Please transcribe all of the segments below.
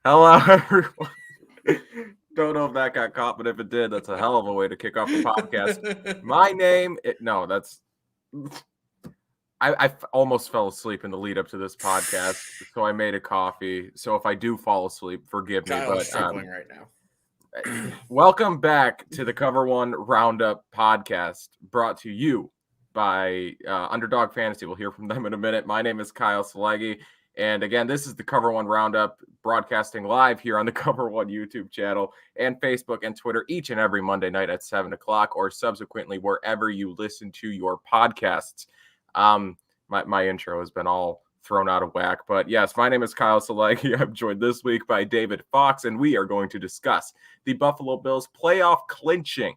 Hello, everyone. Don't know if that got caught, but if it did, that's a hell of a way to kick off the podcast. My name, I almost fell asleep in the lead up to this podcast, so I made a coffee. So if I do fall asleep, forgive me. Kyle's struggling right now. Welcome back to the Cover One Roundup podcast, brought to you by Underdog Fantasy. We'll hear from them in a minute. My name is Kyle Silagyi. And again, this is the Cover One Roundup, broadcasting live here on the Cover One YouTube channel and Facebook and Twitter each and every Monday night at 7 o'clock or subsequently wherever you listen to your podcasts. My intro has been all thrown out of whack, but yes, my name is Kyle Silagyi. I'm joined this week by David Fox, and we are going to discuss the Buffalo Bills playoff clinching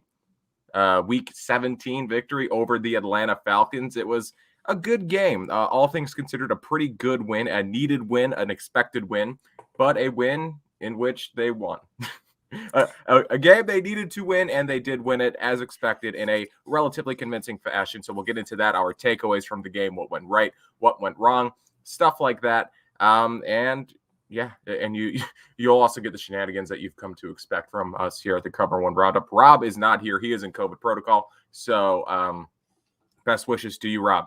Week 17 victory over the Atlanta Falcons. It was a good game. All things considered, a pretty good win, a needed win, an expected win, but a win in which they won. A game they needed to win, and they did win it as expected in a relatively convincing fashion. So we'll get into that, our takeaways from the game, what went right, what went wrong, stuff like that. And you'll also get the shenanigans that you've come to expect from us here at the Cover One Roundup. Rob is not here. He is in COVID protocol. So best wishes to you, Rob.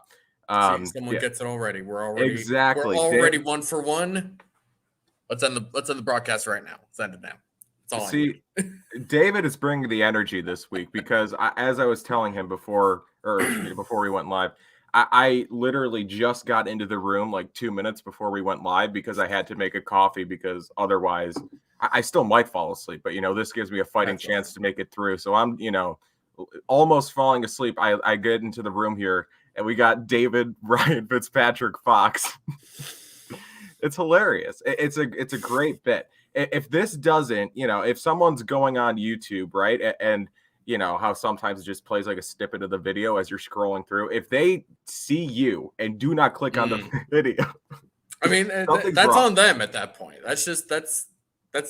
Someone gets it already. We're already 1 for 1. Let's end the broadcast right now. Let's end it now. David is bringing the energy this week because as I was telling him before we went live, I literally just got into the room like 2 minutes before we went live because I had to make a coffee because otherwise I still might fall asleep. But, this gives me a fighting chance to make it through. So I'm, almost falling asleep. I get into the room here and we got David Ryan Fitzpatrick Fox. It's hilarious. It's a great bit. If this doesn't, if someone's going on YouTube, right, and how sometimes it just plays like a snippet of the video as you're scrolling through, if they see you and do not click on the video, I mean, that's on them at that point. That's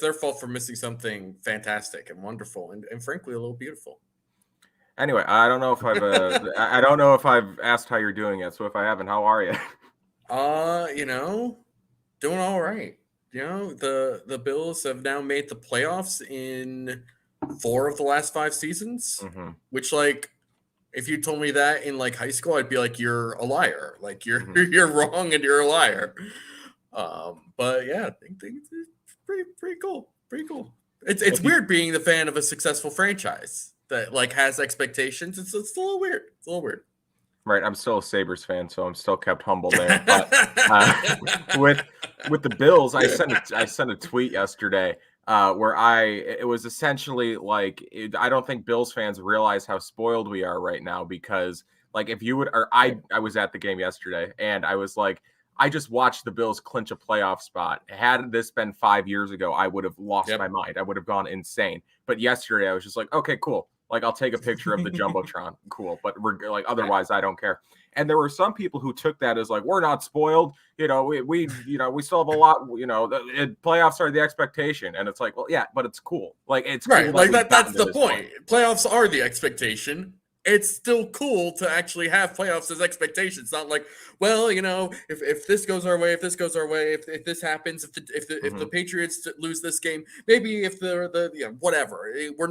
their fault for missing something fantastic and wonderful and frankly a little beautiful. Anyway, I don't know if I've asked how you're doing yet. So if I haven't, how are you? Doing all right. The Bills have now made the playoffs in 4 of the last 5 seasons, which, like, if you told me that in like high school, I'd be like, you're a liar. Like you're wrong and you're a liar. But yeah, I think it's pretty cool. Pretty cool. It's weird being the fan of a successful franchise that like has expectations. It's a little weird. It's a little weird. Right, I'm still a Sabres fan, so I'm still kept humble there. But with the Bills, I sent a tweet yesterday where it was essentially like I don't think Bills fans realize how spoiled we are right now because like if you would or I was at the game yesterday and I was like I just watched the Bills clinch a playoff spot. Had this been 5 years ago, I would have lost my mind. I would have gone insane. But yesterday, I was just like, okay, cool. Like, I'll take a picture of the Jumbotron. Cool. But we're like, otherwise, I don't care. And there were some people who took that as like, we're not spoiled. We still have a lot, playoffs are the expectation. And it's like, well, yeah, but it's cool. Like, it's right. Cool like that's the point. Playoffs are the expectation. It's still cool to actually have playoffs as expectations. Not like, well, if this goes our way, if this goes our way, if this happens, if the Patriots lose this game, maybe if the whatever. We're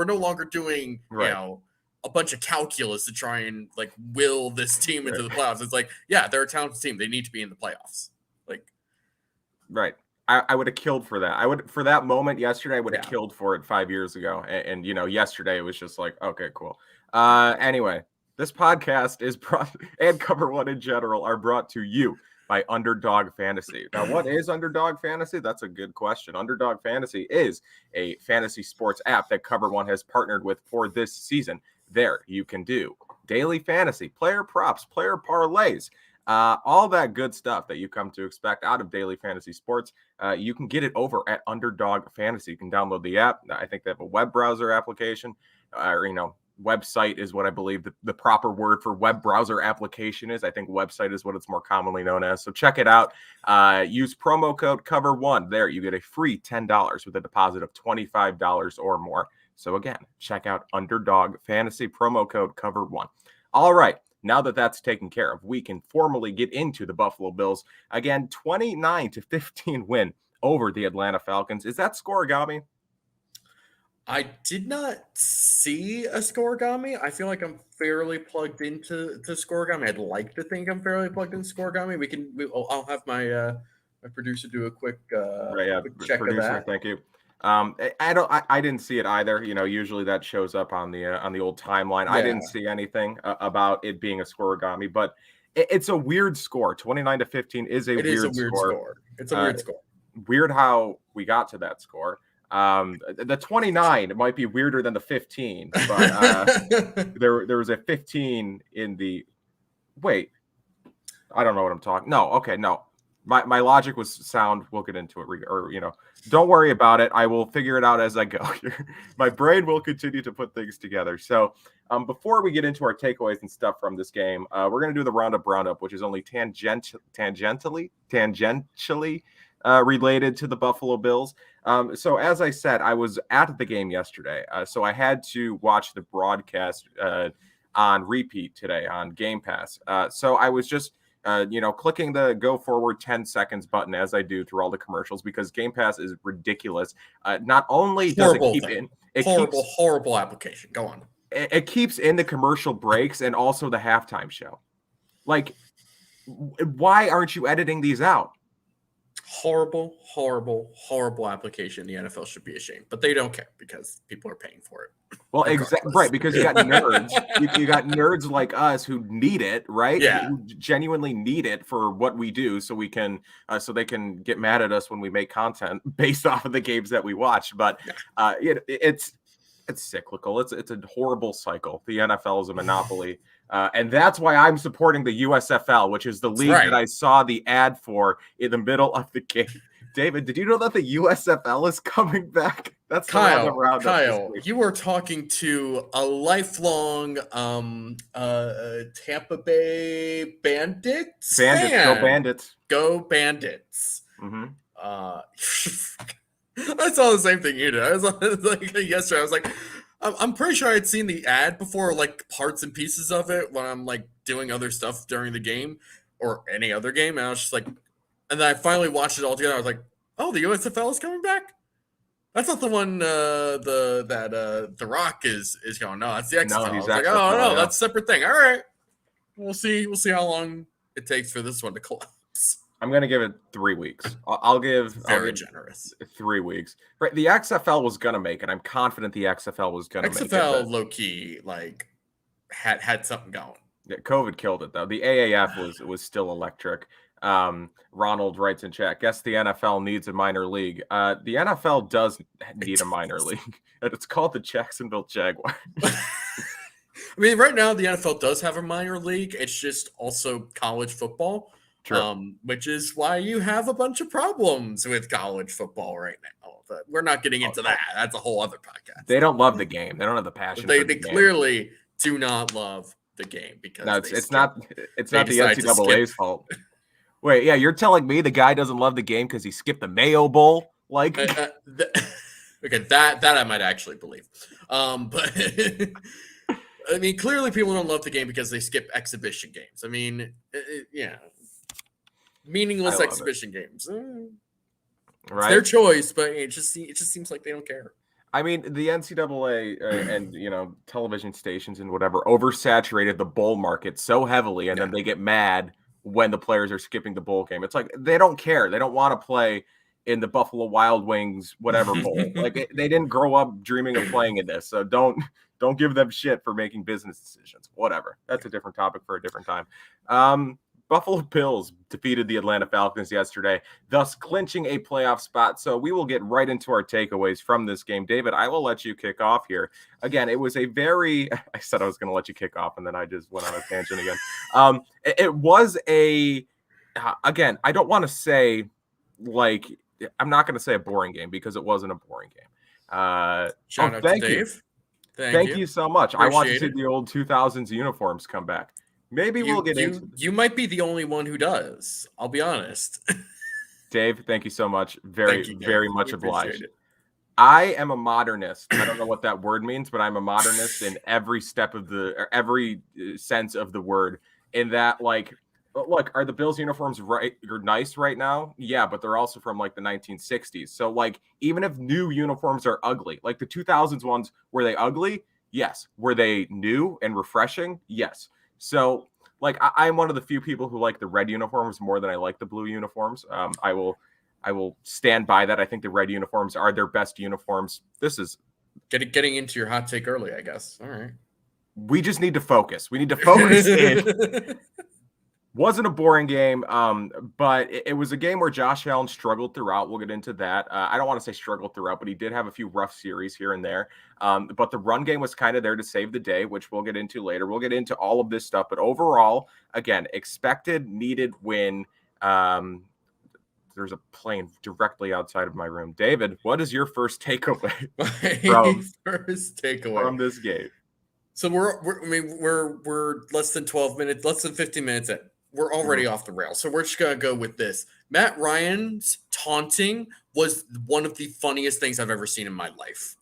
no longer doing a bunch of calculus to try and like will this team into the playoffs. It's like, yeah, they're a talented team. They need to be in the playoffs. Like, right. I would have killed for that. For that moment yesterday, I would have killed for it 5 years ago. And yesterday it was just like, okay, cool. Anyway, this podcast is brought and Cover One in general are brought to you by Underdog Fantasy. Now, what is Underdog Fantasy? That's a good question. Underdog Fantasy is a fantasy sports app that Cover One has partnered with for this season. There, you can do daily fantasy, player props, player parlays, all that good stuff that you come to expect out of daily fantasy sports. You can get it over at Underdog Fantasy. You can download the app. I think they have a web browser application, website is what I believe the proper word for web browser application is. I think website is what it's more commonly known as. So check it out. Use promo code COVER1. There, you get a free $10 with a deposit of $25 or more. So again, check out Underdog Fantasy, promo code COVER1. All right. Now that that's taken care of, we can formally get into the Buffalo Bills. Again, 29-15 win over the Atlanta Falcons. Is that scoregami? I did not see a scoregami. I feel like I'm fairly plugged into scoregami. I'd like to think I'm fairly plugged into scoregami. I'll have my my producer do a quick quick check producer, of that. Thank you. I didn't see it either. Usually that shows up on the old timeline. Yeah. I didn't see anything about it being a scoregami, but it's a weird score. 29-15 is a weird score. It's a weird score. Weird how we got to that score. The 29 might be weirder than the 15, but there was a 15 in the. Wait, I don't know what I'm talking. No, okay, no. My logic was sound. We'll get into it, don't worry about it. I will figure it out as I go here. My brain will continue to put things together. So before we get into our takeaways and stuff from this game, we're going to do the Roundup, which is only tangentially related to the Buffalo Bills. So as I said, I was at the game yesterday. So I had to watch the broadcast on repeat today on Game Pass. So I was just clicking the go forward 10 seconds button as I do through all the commercials because Game Pass is ridiculous. Not only does it keep in horrible application. Go on. It keeps in the commercial breaks and also the halftime show. Like, why aren't you editing these out? Horrible application. The NFL should be ashamed, but they don't care because people are paying for it. Well, exactly right, because you got nerds. you got nerds like us who need it, right? Yeah, who genuinely need it for what we do, so we can, so they can get mad at us when we make content based off of the games that we watch. But it's cyclical. It's a horrible cycle. The NFL is a monopoly. And that's why I'm supporting the USFL, which is the league that I saw the ad for in the middle of the game. David, did you know that the USFL is coming back? That's Kyle, you were talking to a lifelong Tampa Bay Bandits fan. Go Bandits. Mm-hmm. I saw the same thing you did. I was like yesterday. I was like, I'm pretty sure I'd seen the ad before, like parts and pieces of it when I'm like doing other stuff during the game or any other game. And I was just like, and then I finally watched it all together. I was like, oh, the USFL is coming back. That's not the one that The Rock is going. No, that's the XFL. No, I was like, oh no, that's a separate thing. All right, we'll see how long it takes for this one to collapse. I'm going to give it 3 weeks. I'll give generous 3 weeks. Right, the XFL was going to make it. I'm confident the XFL was going to make it. XFL low key like had something going. Yeah, COVID killed it though. The AAF was still electric. Ronald writes in chat, guess the NFL needs a minor league. The NFL does need a minor league. It's called the Jacksonville Jaguars. I mean, right now the NFL does have a minor league. It's just also college football. True. Which is why you have a bunch of problems with college football right now. But we're not getting into that. That's a whole other podcast. They don't love the game. They don't have the passion. They clearly do not love the game because it's not the NCAA's fault. Wait, yeah, you're telling me the guy doesn't love the game because he skipped the Mayo Bowl? Like, okay, that I might actually believe. But I mean, clearly people don't love the game because they skip exhibition games. I mean, meaningless exhibition games. Right? It's their choice, but it just seems like they don't care. I mean, the NCAA and television stations and whatever oversaturated the bowl market so heavily, and then they get mad when the players are skipping the bowl game. It's like they don't care. They don't want to play in the Buffalo Wild Wings whatever bowl. Like they didn't grow up dreaming of playing in this. So don't give them shit for making business decisions. Whatever. That's a different topic for a different time. Buffalo Bills defeated the Atlanta Falcons yesterday, thus clinching a playoff spot. So we will get right into our takeaways from this game. David, I will let you kick off here. Again, it was I said I was going to let you kick off, and then I just went on a tangent again. It was again, I don't want to say, like, I'm not going to say a boring game because it wasn't a boring game. Shout out to Dave. Thank you so much. I want to see the old 2000s uniforms come back. Maybe we'll get into You might be the only one who does. I'll be honest. Dave, thank you so much. Very much obliged. I am a modernist. I don't know what that word means, but I'm a modernist in every sense of the word. In that, like, Look, are the Bills uniforms right? You're nice right now, yeah, but they're also from like the 1960s. So like, even if new uniforms are ugly, like the 2000s ones, were they ugly? Yes. Were they new and refreshing? Yes. So like, I'm one of the few people who like the red uniforms more than I like the blue uniforms. I will stand by that. I think the red uniforms are their best uniforms. This is getting into your hot take early, I guess. All right. We just need to focus. We need to focus in. Wasn't a boring game, but it was a game where Josh Allen struggled throughout. We'll get into that. I don't want to say struggled throughout, but he did have a few rough series here and there. But the run game was kind of there to save the day, which we'll get into later. We'll get into all of this stuff. But overall, again, expected, needed win. There's a plane directly outside of my room. David, what is your first takeaway from this game? So we're less than 12 minutes, less than 15 minutes in. We're already off the rails. So we're just going to go with this. Matt Ryan's taunting was one of the funniest things I've ever seen in my life.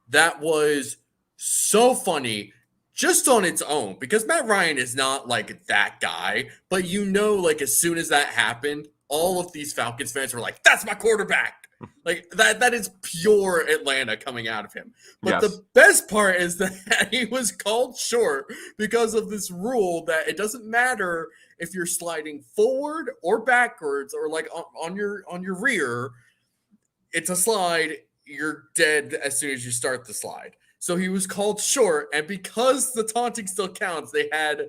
That was so funny just on its own, because Matt Ryan is not like that guy, but like as soon as that happened, all of these Falcons fans were like, that's my quarterback. Like that is pure Atlanta coming out of him. But the best part is that he was called short because of this rule that it doesn't matter if you're sliding forward or backwards or like on your rear. It's a slide. You're dead as soon as you start the slide. So he was called short, and because the taunting still counts, they had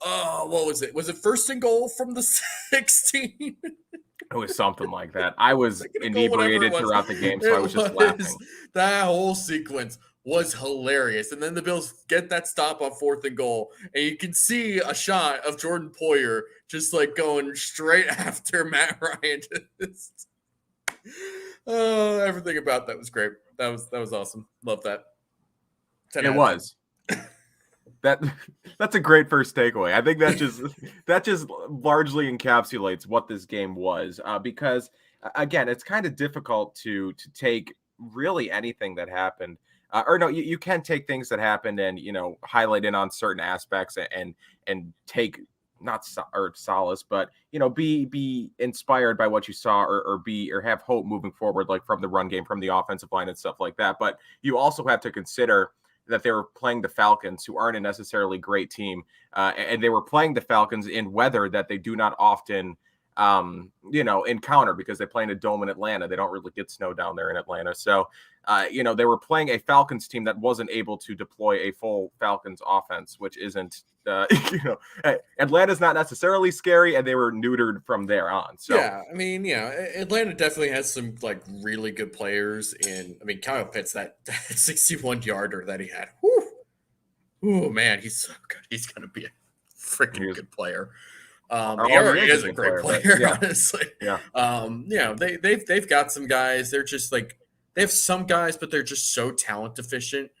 what was it? Was it 1st and goal from the 16? It was something like that. I was inebriated throughout the game, so I was just laughing. That whole sequence was hilarious. And then the Bills get that stop on 4th and goal, and you can see a shot of Jordan Poyer just like going straight after Matt Ryan. Everything about that was great. That was awesome. Love that. It was. That's a great first takeaway. I think that just largely encapsulates what this game was, because again, it's kind of difficult to take really anything that happened, or no, you can take things that happened and highlight in on certain aspects and take not solace, but be inspired by what you saw, or have hope moving forward, like from the run game, from the offensive line and stuff like that. But you also have to consider that they were playing the Falcons, who aren't a necessarily great team. And they were playing the Falcons in weather that they do not often, encounter, because they play in a dome in Atlanta. They don't really get snow down there in Atlanta. So, they were playing a Falcons team that wasn't able to deploy a full Falcons offense, which isn't, Atlanta's not necessarily scary, and they were neutered from there on. So yeah, I mean, Atlanta definitely has some like really good players Kyle Pitts, that 61-yarder that he had. Oh man, he's so good. He's gonna be a freaking good player. He already is a great player, honestly. Yeah. They've got some guys. They're just like, they have some guys, but they're just so talent deficient.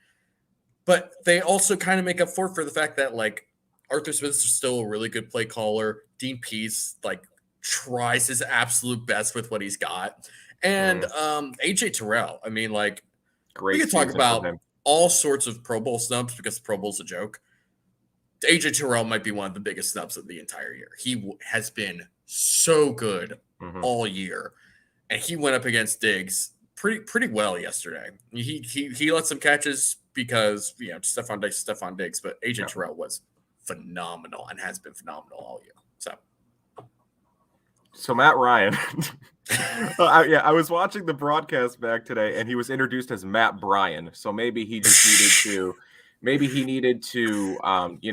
But they also kind of make up for the fact that like Arthur Smith is still a really good play caller. Dean Pease like tries his absolute best with what he's got, and AJ Terrell. I mean, like, great. We could talk about all sorts of Pro Bowl snubs because the Pro Bowl's a joke. AJ Terrell might be one of the biggest snubs of the entire year. He has been so good all year, and he went up against Diggs pretty well yesterday. He let some catches because Stephon Diggs, but AJ Terrell was phenomenal and has been phenomenal all year. So Matt Ryan, I was watching the broadcast back today, and he was introduced as Matt Bryan. So maybe he just needed to,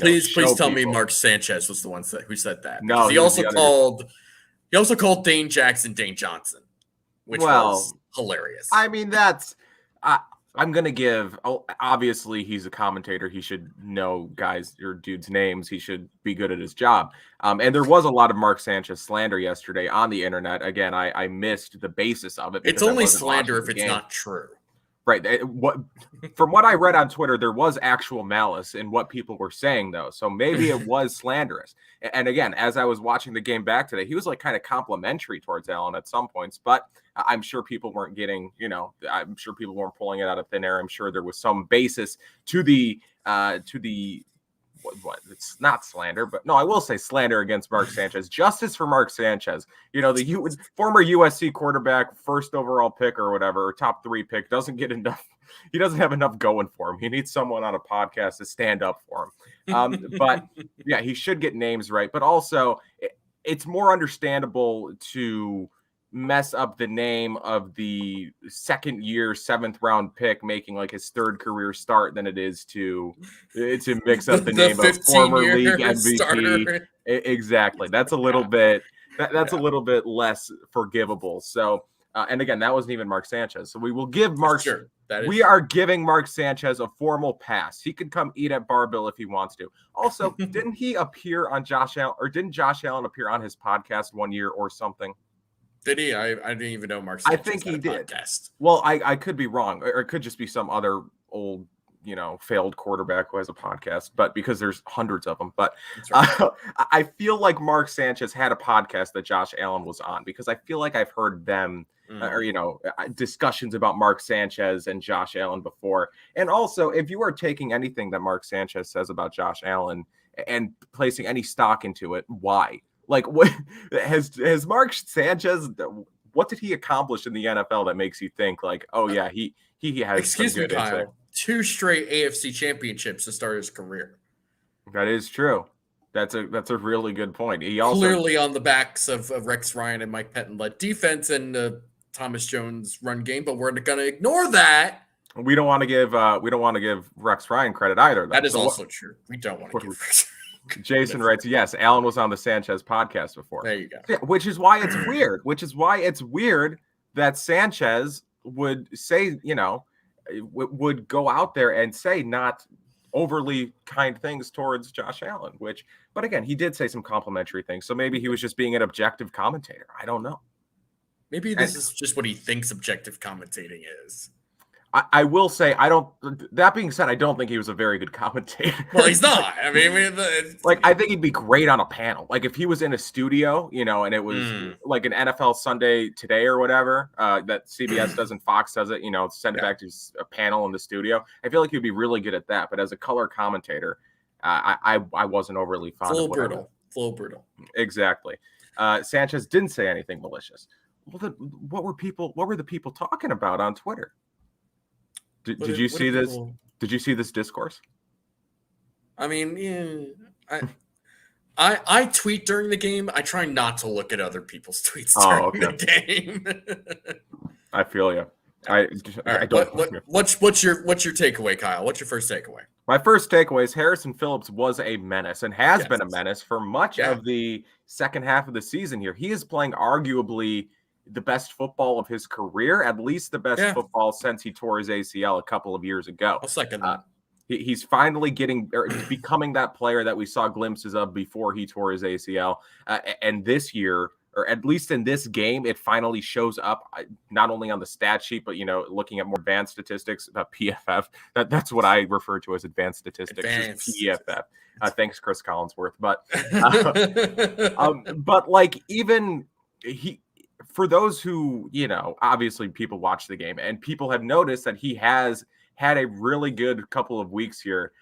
Please tell me Mark Sanchez was the one who said that. No, he also called Dane Jackson Dane Johnson, which was hilarious. I mean, I'm going to give, obviously he's a commentator. He should know guys or dudes' names. He should be good at his job. And there was a lot of Mark Sanchez slander yesterday on the internet. Again, I missed the basis of it. It's only slander if it's not true. Right. From what I read on Twitter, there was actual malice in what people were saying, though. So maybe it was slanderous. And again, as I was watching the game back today, he was like kind of complimentary towards Allen at some points, but I'm sure people weren't getting, I'm sure people weren't pulling it out of thin air. I'm sure there was some basis to the what it's not slander, but no, I will say slander against Mark Sanchez. Justice for Mark Sanchez. The former USC quarterback, first overall pick or whatever, or top 3 pick, doesn't get enough. He doesn't have enough going for him. He needs someone on a podcast to stand up for him. But yeah, he should get names right. But also, it's more understandable to mess up the name of the second year 7th round pick making like his 3rd career start than it is to mix up the name of former league MVP. Starter. Exactly. That's a little bit a little bit less forgivable. So and again, that wasn't even Mark Sanchez. So we will give Mark we are giving Mark Sanchez a formal pass. He could come eat at Bar-Bill if he wants to. Also, didn't he appear on Josh Allen, or didn't Josh Allen appear on his podcast one year or something? Did he? I didn't even know Mark Sanchez I think he did. Podcast. Well, I could be wrong, or it could just be some other old, failed quarterback who has a podcast, but because there's hundreds of them. But right. I feel like Mark Sanchez had a podcast that Josh Allen was on, because I feel like I've heard them or, discussions about Mark Sanchez and Josh Allen before. And also, if you are taking anything that Mark Sanchez says about Josh Allen and placing any stock into it, why? Like, what has Mark Sanchez? What did he accomplish in the NFL that makes you think like, oh yeah, he has? Excuse me, Kyle. 2 straight AFC championships to start his career. That is true. That's a really good point. He also clearly on the backs of Rex Ryan and Mike Pettin led defense and Thomas Jones run game, but we're going to ignore that. We don't want to give Rex Ryan credit either, though. That is also true. We don't want to give Rex. Jason writes, yes, Allen was on the Sanchez podcast before. There you go. Yeah, which is why it's weird. Which is why it's weird that Sanchez would say, would go out there and say not overly kind things towards Josh Allen, but again, he did say some complimentary things. So maybe he was just being an objective commentator. I don't know. Maybe this is just what he thinks objective commentating is. I will say, that being said, I don't think he was a very good commentator. Well, he's not. I think he'd be great on a panel. Like if he was in a studio, and it was like an NFL Sunday Today or whatever, that CBS does and Fox does it, send it back to a panel in the studio. I feel like he'd be really good at that. But as a color commentator, I wasn't overly fond of it. Full brutal. Exactly. Sanchez didn't say anything malicious. Well, then what were the people talking about on Twitter? Did you see this? Did you see this discourse? I mean, yeah, I tweet during the game. I try not to look at other people's tweets during the game. I feel you. I don't. What's your takeaway, Kyle? What's your first takeaway? My first takeaway is Harrison Phillips was a menace and has been a menace for much of the second half of the season here. He is playing arguably the best football of his career, at least the best football since he tore his ACL a couple of years ago. I'll second that. He's finally becoming that player that we saw glimpses of before he tore his ACL. And this year, or at least in this game, it finally shows up not only on the stat sheet, but, looking at more advanced statistics about PFF. That's what I refer to as advanced statistics, PFF. Thanks, Chris Collinsworth. But like even for those who, obviously people watch the game and people have noticed that he has had a really good couple of weeks here,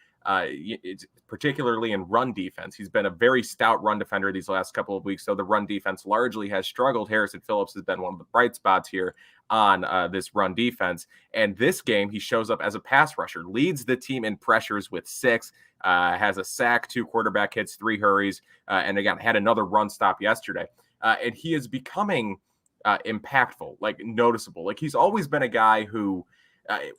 particularly in run defense. He's been a very stout run defender these last couple of weeks, so the run defense largely has struggled. Harrison Phillips has been one of the bright spots here on this run defense. And this game, he shows up as a pass rusher, leads the team in pressures with 6, has a sack, 2 quarterback hits, 3 hurries, and again, had another run stop yesterday. And he is becoming impactful, like noticeable. Like he's always been a guy who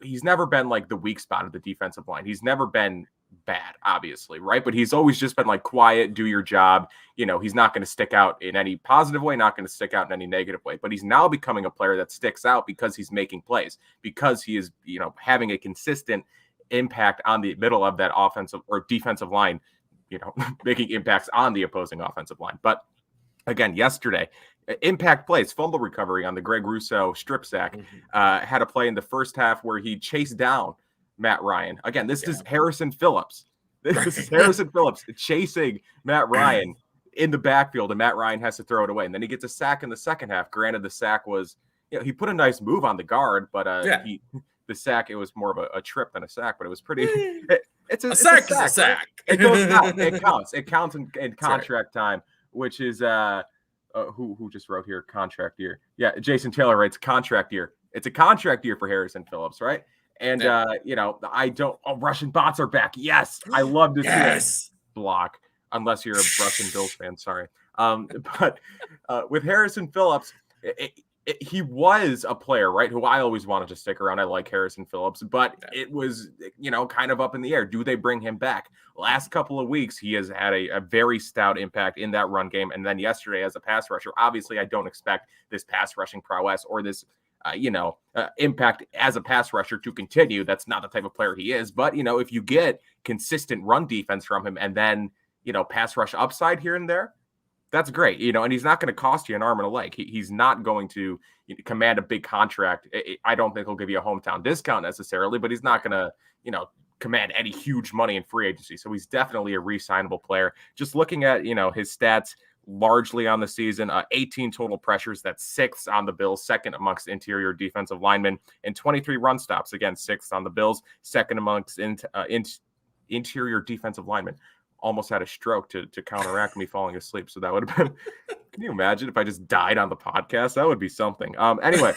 he's never been like the weak spot of the defensive line. He's never been bad, obviously, right? But he's always just been like quiet, do your job. He's not going to stick out in any positive way, not going to stick out in any negative way. But he's now becoming a player that sticks out because he's making plays, because he is, having a consistent impact on the middle of that offensive or defensive line, making impacts on the opposing offensive line. But again, yesterday, impact plays, fumble recovery on the Greg Rousseau strip sack, had a play in the first half where he chased down Matt Ryan. Again, this is Harrison Phillips. This is Harrison Phillips chasing Matt Ryan in the backfield, and Matt Ryan has to throw it away. And then he gets a sack in the second half. Granted, the sack was, he put a nice move on the guard, but the sack, it was more of a trip than a sack, but it was pretty a sack is a sack. Right? It goes out. It counts. It counts in contract time, which is who just wrote here contract year. Yeah, Jason Taylor writes contract year. It's a contract year for Harrison Phillips, right? And I don't. Oh, Russian bots are back. Yes, I love to see it. Block, unless you're a Russian Bills fan. Sorry. But with Harrison Phillips, he was a player, right, who I always wanted to stick around. I like Harrison Phillips, but it was, kind of up in the air. Do they bring him back? Last couple of weeks, he has had a very stout impact in that run game. And then yesterday as a pass rusher, obviously I don't expect this pass rushing prowess or this, impact as a pass rusher to continue. That's not the type of player he is. But, if you get consistent run defense from him and then, pass rush upside here and there, that's great, and he's not going to cost you an arm and a leg. He's not going to command a big contract. I don't think he'll give you a hometown discount necessarily, but he's not going to, command any huge money in free agency. So he's definitely a re-signable player. Just looking at, his stats largely on the season, 18 total pressures. That's sixth on the Bills, second amongst interior defensive linemen, and 23 run stops. Again, sixth on the Bills, second amongst interior defensive linemen. Almost had a stroke to counteract me falling asleep. So that would have been, can you imagine if I just died on the podcast? That would be something. Anyway.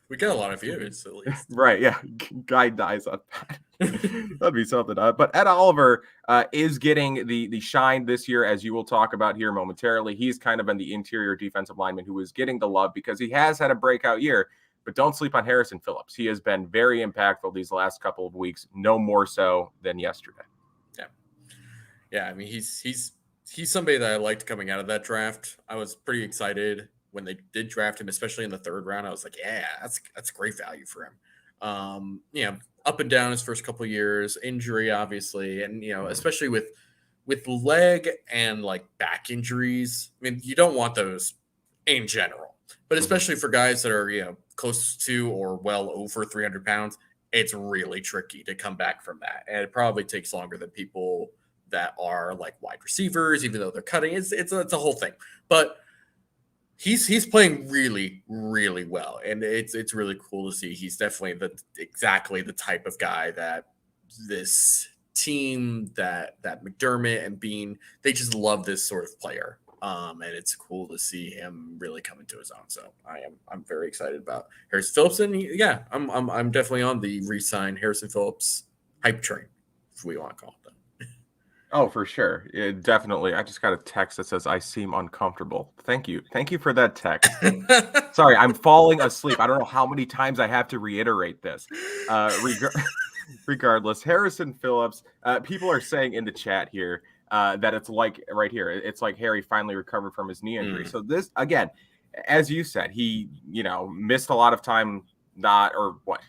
We got a lot of views at least. Right. Yeah. Guy dies on that. That'd be something. But Ed Oliver is getting the shine this year, as you will talk about here momentarily. He's kind of been the interior defensive lineman who is getting the love because he has had a breakout year. But don't sleep on Harrison Phillips. He has been very impactful these last couple of weeks, no more so than yesterday. Yeah, I mean, he's somebody that I liked coming out of that draft. I was pretty excited when they did draft him, especially in the third round. I was like, yeah, that's great value for him. Up and down his first couple of years, injury obviously, and especially with leg and like back injuries. I mean, you don't want those in general, but especially for guys that are close to or well over 300 pounds, it's really tricky to come back from that, and it probably takes longer than people that are like wide receivers, even though they're cutting. It's a whole thing, but he's playing really, really well, and it's really cool to see. He's definitely exactly the type of guy that this team, that McDermott and Bean, they just love this sort of player. And it's cool to see him really come into his own. So I'm very excited about Harrison Phillips, and I'm definitely on the re-sign Harrison Phillips hype train, if we want to call it that. Oh, for sure. Definitely. I just got a text that says, I seem uncomfortable. Thank you. Thank you for that text. Sorry, I'm falling asleep. I don't know how many times I have to reiterate this. Regardless, Harrison Phillips, people are saying in the chat here that it's like right here. It's like Harry finally recovered from his knee injury. So this, again, as you said, he, missed a lot of time.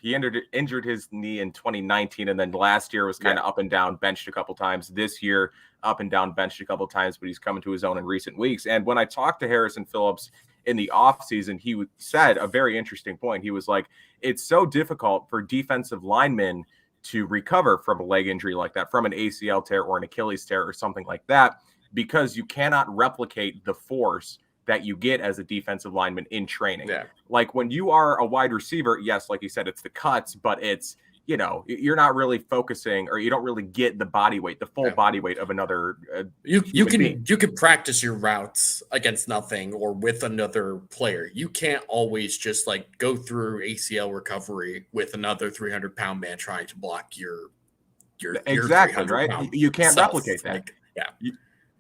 He injured his knee in 2019, and then last year was kind of up and down, benched a couple times. This year, up and down, benched a couple times, but he's coming to his own in recent weeks. And when I talked to Harrison Phillips in the offseason, he said a very interesting point. He was like, it's so difficult for defensive linemen to recover from a leg injury like that, from an ACL tear or an Achilles tear or something like that, because you cannot replicate the force that you get as a defensive lineman in training. Yeah. Like when you are a wide receiver, yes, like you said, it's the cuts, but it's, you're not really focusing, or you don't really get the body weight, the full body weight of another. You can practice your routes against nothing or with another player. You can't always just like go through ACL recovery with another 300-pound man trying to block your exactly right. You can't replicate that.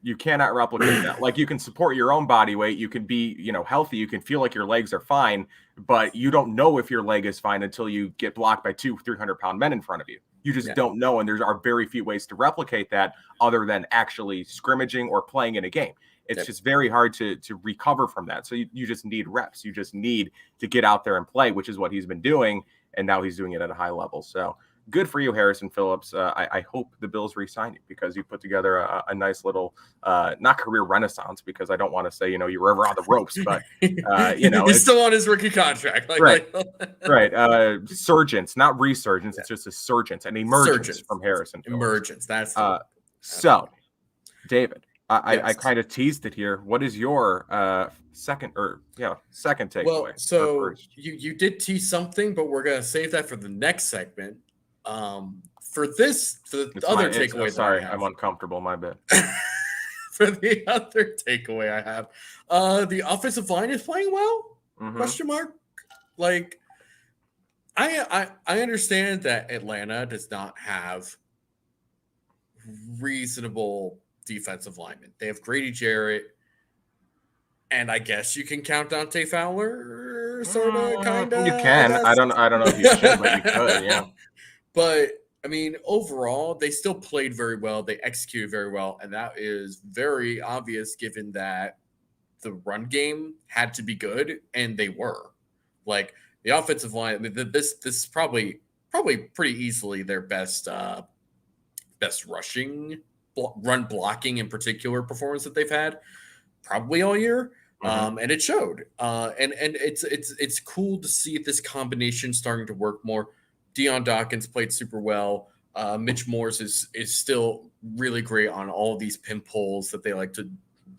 You cannot replicate that. Like you can support your own body weight. You can be, healthy. You can feel like your legs are fine, but you don't know if your leg is fine until you get blocked by 300-pound men in front of you. You just don't know. And there are very few ways to replicate that other than actually scrimmaging or playing in a game. It's just very hard to recover from that. So you just need reps. You just need to get out there and play, which is what he's been doing. And now he's doing it at a high level. So good for you, Harrison Phillips. I hope the Bills re-sign you because you put together a nice little, not career renaissance, because I don't want to say, you were ever on the ropes, but, he's still on his rookie contract. Right. Surgence, not resurgence. It's just a surgence, an emergence from Harrison Phillips. Emergence. That's so, David, I kind of teased it here. What is your second takeaway? Well, so you did tease something, but we're going to save that for the next segment. For the other takeaway, sorry, I'm uncomfortable. My bad. For the other takeaway I have, the offensive line is playing well? Question mark. Like, I understand that Atlanta does not have reasonable defensive linemen. They have Grady Jarrett, and I guess you can count Dante Fowler, sort of, kind of. You can. I don't know if you should, but you could. Yeah. But I mean, overall, they still played very well. They executed very well, and that is very obvious given that the run game had to be good, and they were. Like, the offensive line, I mean, this is probably pretty easily their best rushing, run blocking in particular performance that they've had probably all year. And it showed. And it's cool to see this combination starting to work more. Deion Dawkins played super well. Mitch Morse is still really great on all of these pin pulls that they like to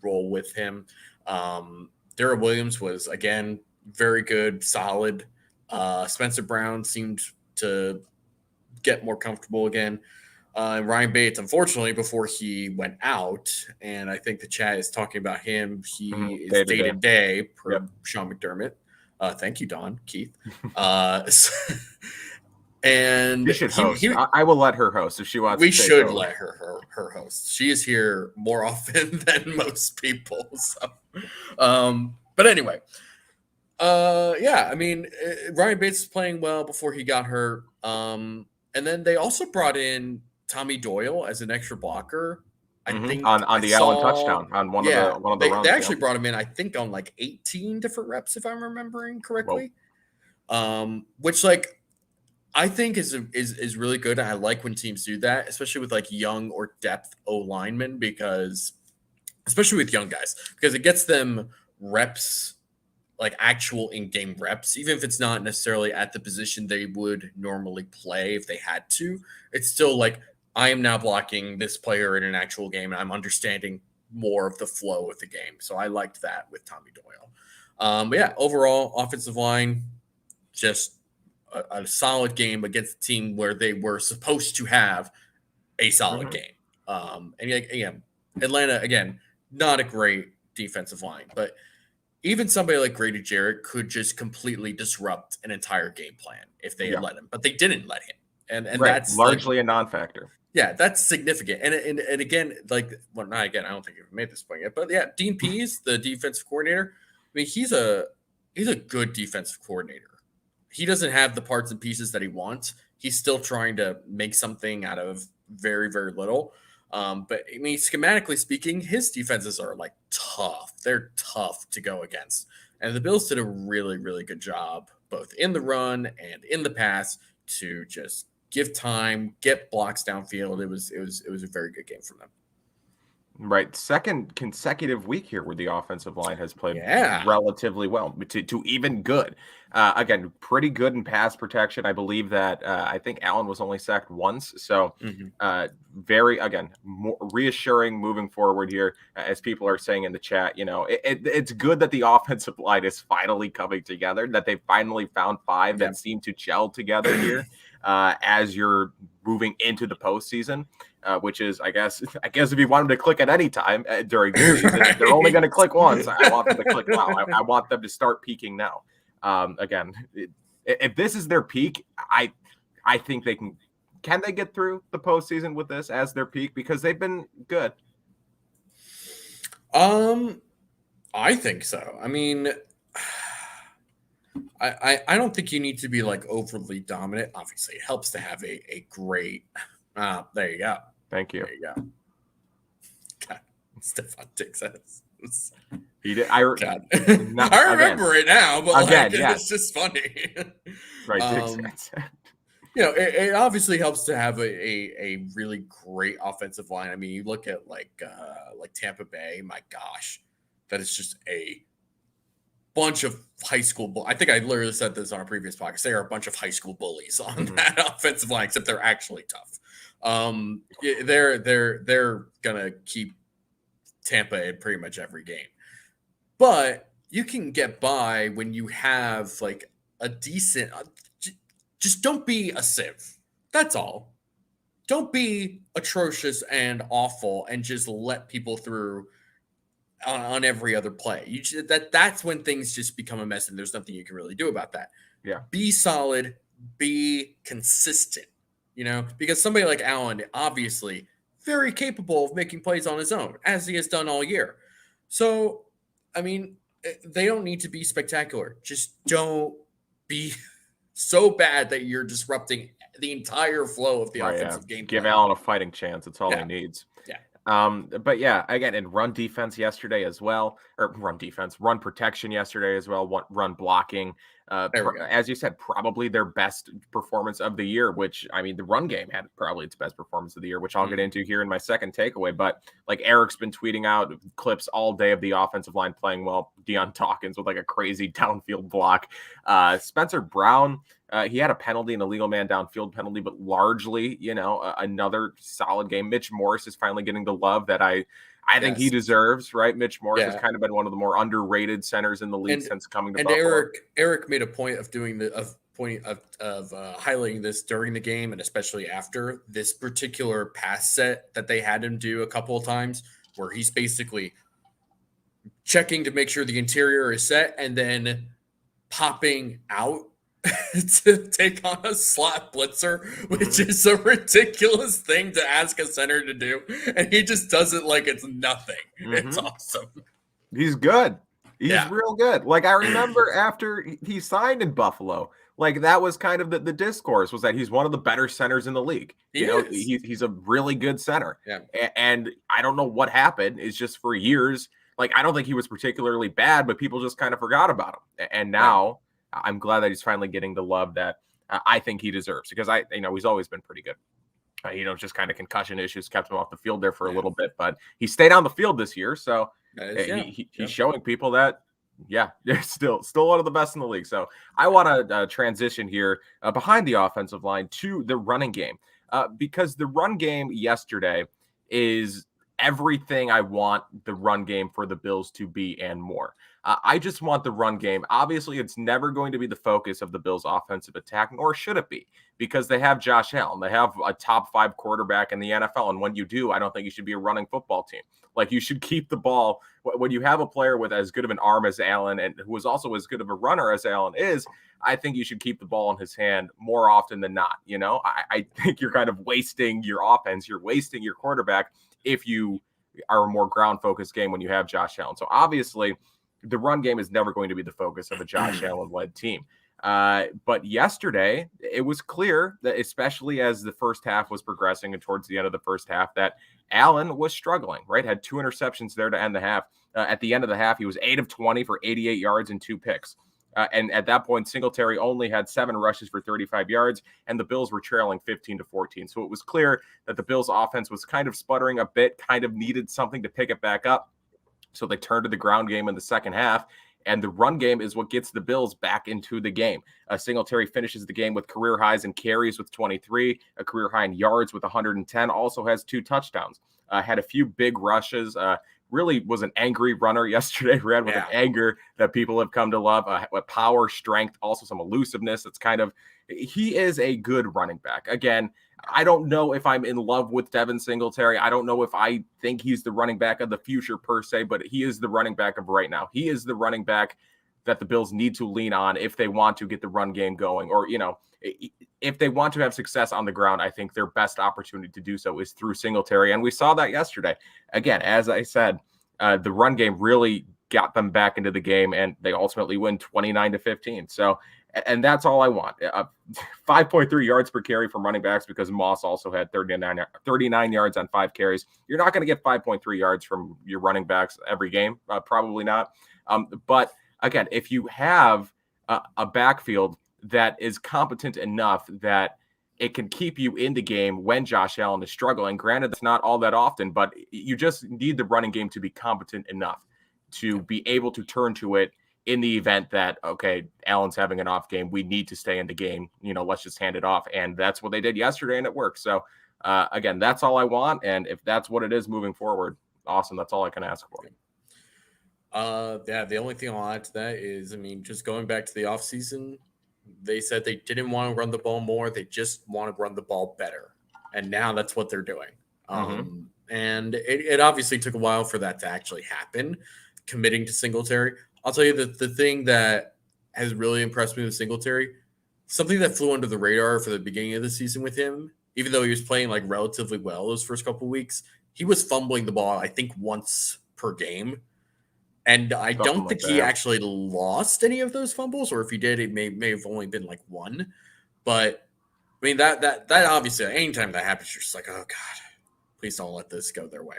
roll with him. Darrell Williams was, again, very good, solid. Spencer Brown seemed to get more comfortable again. Ryan Bates, unfortunately, before he went out, and I think the chat is talking about him, he is day-to-day per Sean McDermott. Thank you, Don, Keith. And you should host. I will let her host if she wants. We should let her host. She is here more often than most people. So, but anyway, yeah. I mean, Ryan Bates is playing well before he got hurt. And then they also brought in Tommy Doyle as an extra blocker. I think on the Allen touchdown on one of the runs. They actually brought him in, I think, on like 18 different reps, if I'm remembering correctly. Which, like, I think is really good. I like when teams do that, especially with like young or depth O linemen, because especially with young guys, because it gets them reps, like actual in-game reps, even if it's not necessarily at the position they would normally play if they had to. It's still like, I am now blocking this player in an actual game, and I'm understanding more of the flow of the game. So I liked that with Tommy Doyle. But yeah, overall, offensive line, just a solid game against a team where they were supposed to have a solid game. And again, Atlanta, again, not a great defensive line, but even somebody like Grady Jarrett could just completely disrupt an entire game plan if they had let him, but they didn't let him. And that's largely a non-factor. Yeah, that's significant. And again, like, well, not again, I don't think you've made this point yet, but yeah, Dean Pease, the defensive coordinator, I mean, he's a good defensive coordinator. He doesn't have the parts and pieces that he wants. He's still trying to make something out of very, very little. But I mean, schematically speaking, his defenses are like tough. They're tough to go against. And the Bills did a really, really good job, both in the run and in the pass, to just give time, get blocks downfield. It was a very good game from them. Right. Second consecutive week here where the offensive line has played relatively well to even good. Again, pretty good in pass protection. I believe that I think Allen was only sacked once. So very, again, more reassuring moving forward here, as people are saying in the chat. You know, it's good that the offensive line is finally coming together, that they finally found five that seem to gel together here as you're moving into the postseason. Which is, I guess if you want them to click at any time during the season, they're only going to click once. I want them to click now. I want them to start peaking now. Again, if this is their peak, I think they can. Can they get through the postseason with this as their peak? Because they've been good. I think so. I mean, I don't think you need to be like overly dominant. Obviously, it helps to have a great. There you go. Thank you. There you go. God, Stefan Diggs. He did. I remember it now, but again, it's just funny. Right. You know, it obviously helps to have a really great offensive line. I mean, you look at like Tampa Bay. My gosh, that is just a bunch of high school. I think I literally said this on a previous podcast. They are a bunch of high school bullies on that offensive line, except they're actually tough. They're gonna keep Tampa in pretty much every game, but you can get by when you have like a decent. Just don't be a sieve. That's all. don't be atrocious and awful and just let people through on every other play. That's when things just become a mess and there's nothing you can really do about that. Yeah. Be solid, be consistent, because somebody like Allen, obviously very capable of making plays on his own, as he has done all year. So, I mean, they don't need to be spectacular. Just don't be so bad that you're disrupting the entire flow of the offensive game Give plan. Allen a fighting chance. That's all he needs. Yeah. But yeah, again, in run defense yesterday as well, or run protection yesterday as well, run blocking. As you said, probably their best performance of the year, which, I mean, the run game had probably its best performance of the year, which I'll get into here in my second takeaway. But like Eric's been tweeting out clips all day of the offensive line playing well. Deion Dawkins with like a crazy downfield block. Spencer Brown, he had a penalty, an illegal man downfield penalty, but largely, another solid game. Mitch Morse is finally getting the love that I think he deserves, right? Mitch Morse has kind of been one of the more underrated centers in the league since coming to Buffalo. Eric made a point of doing highlighting this during the game, and especially after this particular pass set that they had him do a couple of times, where he's basically checking to make sure the interior is set and then popping out to take on a slot blitzer, which is a ridiculous thing to ask a center to do, and he just does it like it's nothing. It's awesome. He's good. He's real good. Like, I remember after he signed in Buffalo, like that was kind of the discourse was that he's one of the better centers in the league. He's a really good center. Yeah. And I don't know what happened. It's just for years, like, I don't think he was particularly bad, but people just kind of forgot about him. And now I'm glad that he's finally getting the love that I think he deserves, because he's always been pretty good. Just kind of concussion issues kept him off the field there for a little bit, but he stayed on the field this year. So he's showing people that, they're still one of the best in the league. So I want to transition here behind the offensive line to the running game, because the run game yesterday is everything I want the run game for the Bills to be and more. I just want the run game. Obviously, it's never going to be the focus of the Bills' offensive attack, nor should it be, because they have Josh Allen. They have a top 5 quarterback in the NFL. And when you do, I don't think you should be a running football team. Like, you should keep the ball. When you have a player with as good of an arm as Allen, and who is also as good of a runner as Allen is, I think you should keep the ball in his hand more often than not. I think you're kind of wasting your offense. You're wasting your quarterback if you are a more ground-focused game when you have Josh Allen. So obviously, the run game is never going to be the focus of a Josh Allen-led team. But yesterday, it was clear that, especially as the first half was progressing and towards the end of the first half, that Allen was struggling, right? Had 2 interceptions there to end the half. At the end of the half, he was 8 of 20 for 88 yards and 2 picks. And at that point, Singletary only had 7 rushes for 35 yards, and the Bills were trailing 15-14. So it was clear that the Bills' offense was kind of sputtering a bit, kind of needed something to pick it back up. So they turned to the ground game in the second half, and the run game is what gets the Bills back into the game. Singletary finishes the game with career highs in carries with 23, a career high in yards with 110, also has 2 touchdowns, had a few big rushes, really was an angry runner yesterday, ran with an anger that people have come to love, with power, strength, also some elusiveness. He is a good running back. Again, I don't know if I'm in love with Devin Singletary. I don't know if I think he's the running back of the future per se, but he is the running back of right now. He is the running back that the Bills need to lean on if they want to get the run game going, or, if they want to have success on the ground. I think their best opportunity to do so is through Singletary. And we saw that yesterday. Again, as I said, the run game really got them back into the game, and they ultimately win 29-15. So, and that's all I want. 5.3 yards per carry from running backs, because Moss also had 39 yards on 5 carries. You're not going to get 5.3 yards from your running backs every game. Probably not. But again, if you have a backfield that is competent enough that it can keep you in the game when Josh Allen is struggling, granted, that's not all that often, but you just need the running game to be competent enough to be able to turn to it in the event that, okay, Allen's having an off game, we need to stay in the game, let's just hand it off. And that's what they did yesterday, and it worked. So again, that's all I want. And if that's what it is moving forward, awesome. That's all I can ask for. The only thing I'll add to that is, just going back to the offseason, they said they didn't want to run the ball more. They just want to run the ball better. And now that's what they're doing. And it obviously took a while for that to actually happen, committing to Singletary. I'll tell you that the thing that has really impressed me with Singletary, something that flew under the radar for the beginning of the season with him, even though he was playing like relatively well those first couple of weeks, he was fumbling the ball, I think, once per game. And I don't think he actually lost any of those fumbles, or if he did, it may have only been like one. But I mean, that obviously, anytime that happens, you're just like, oh God, please don't let this go their way.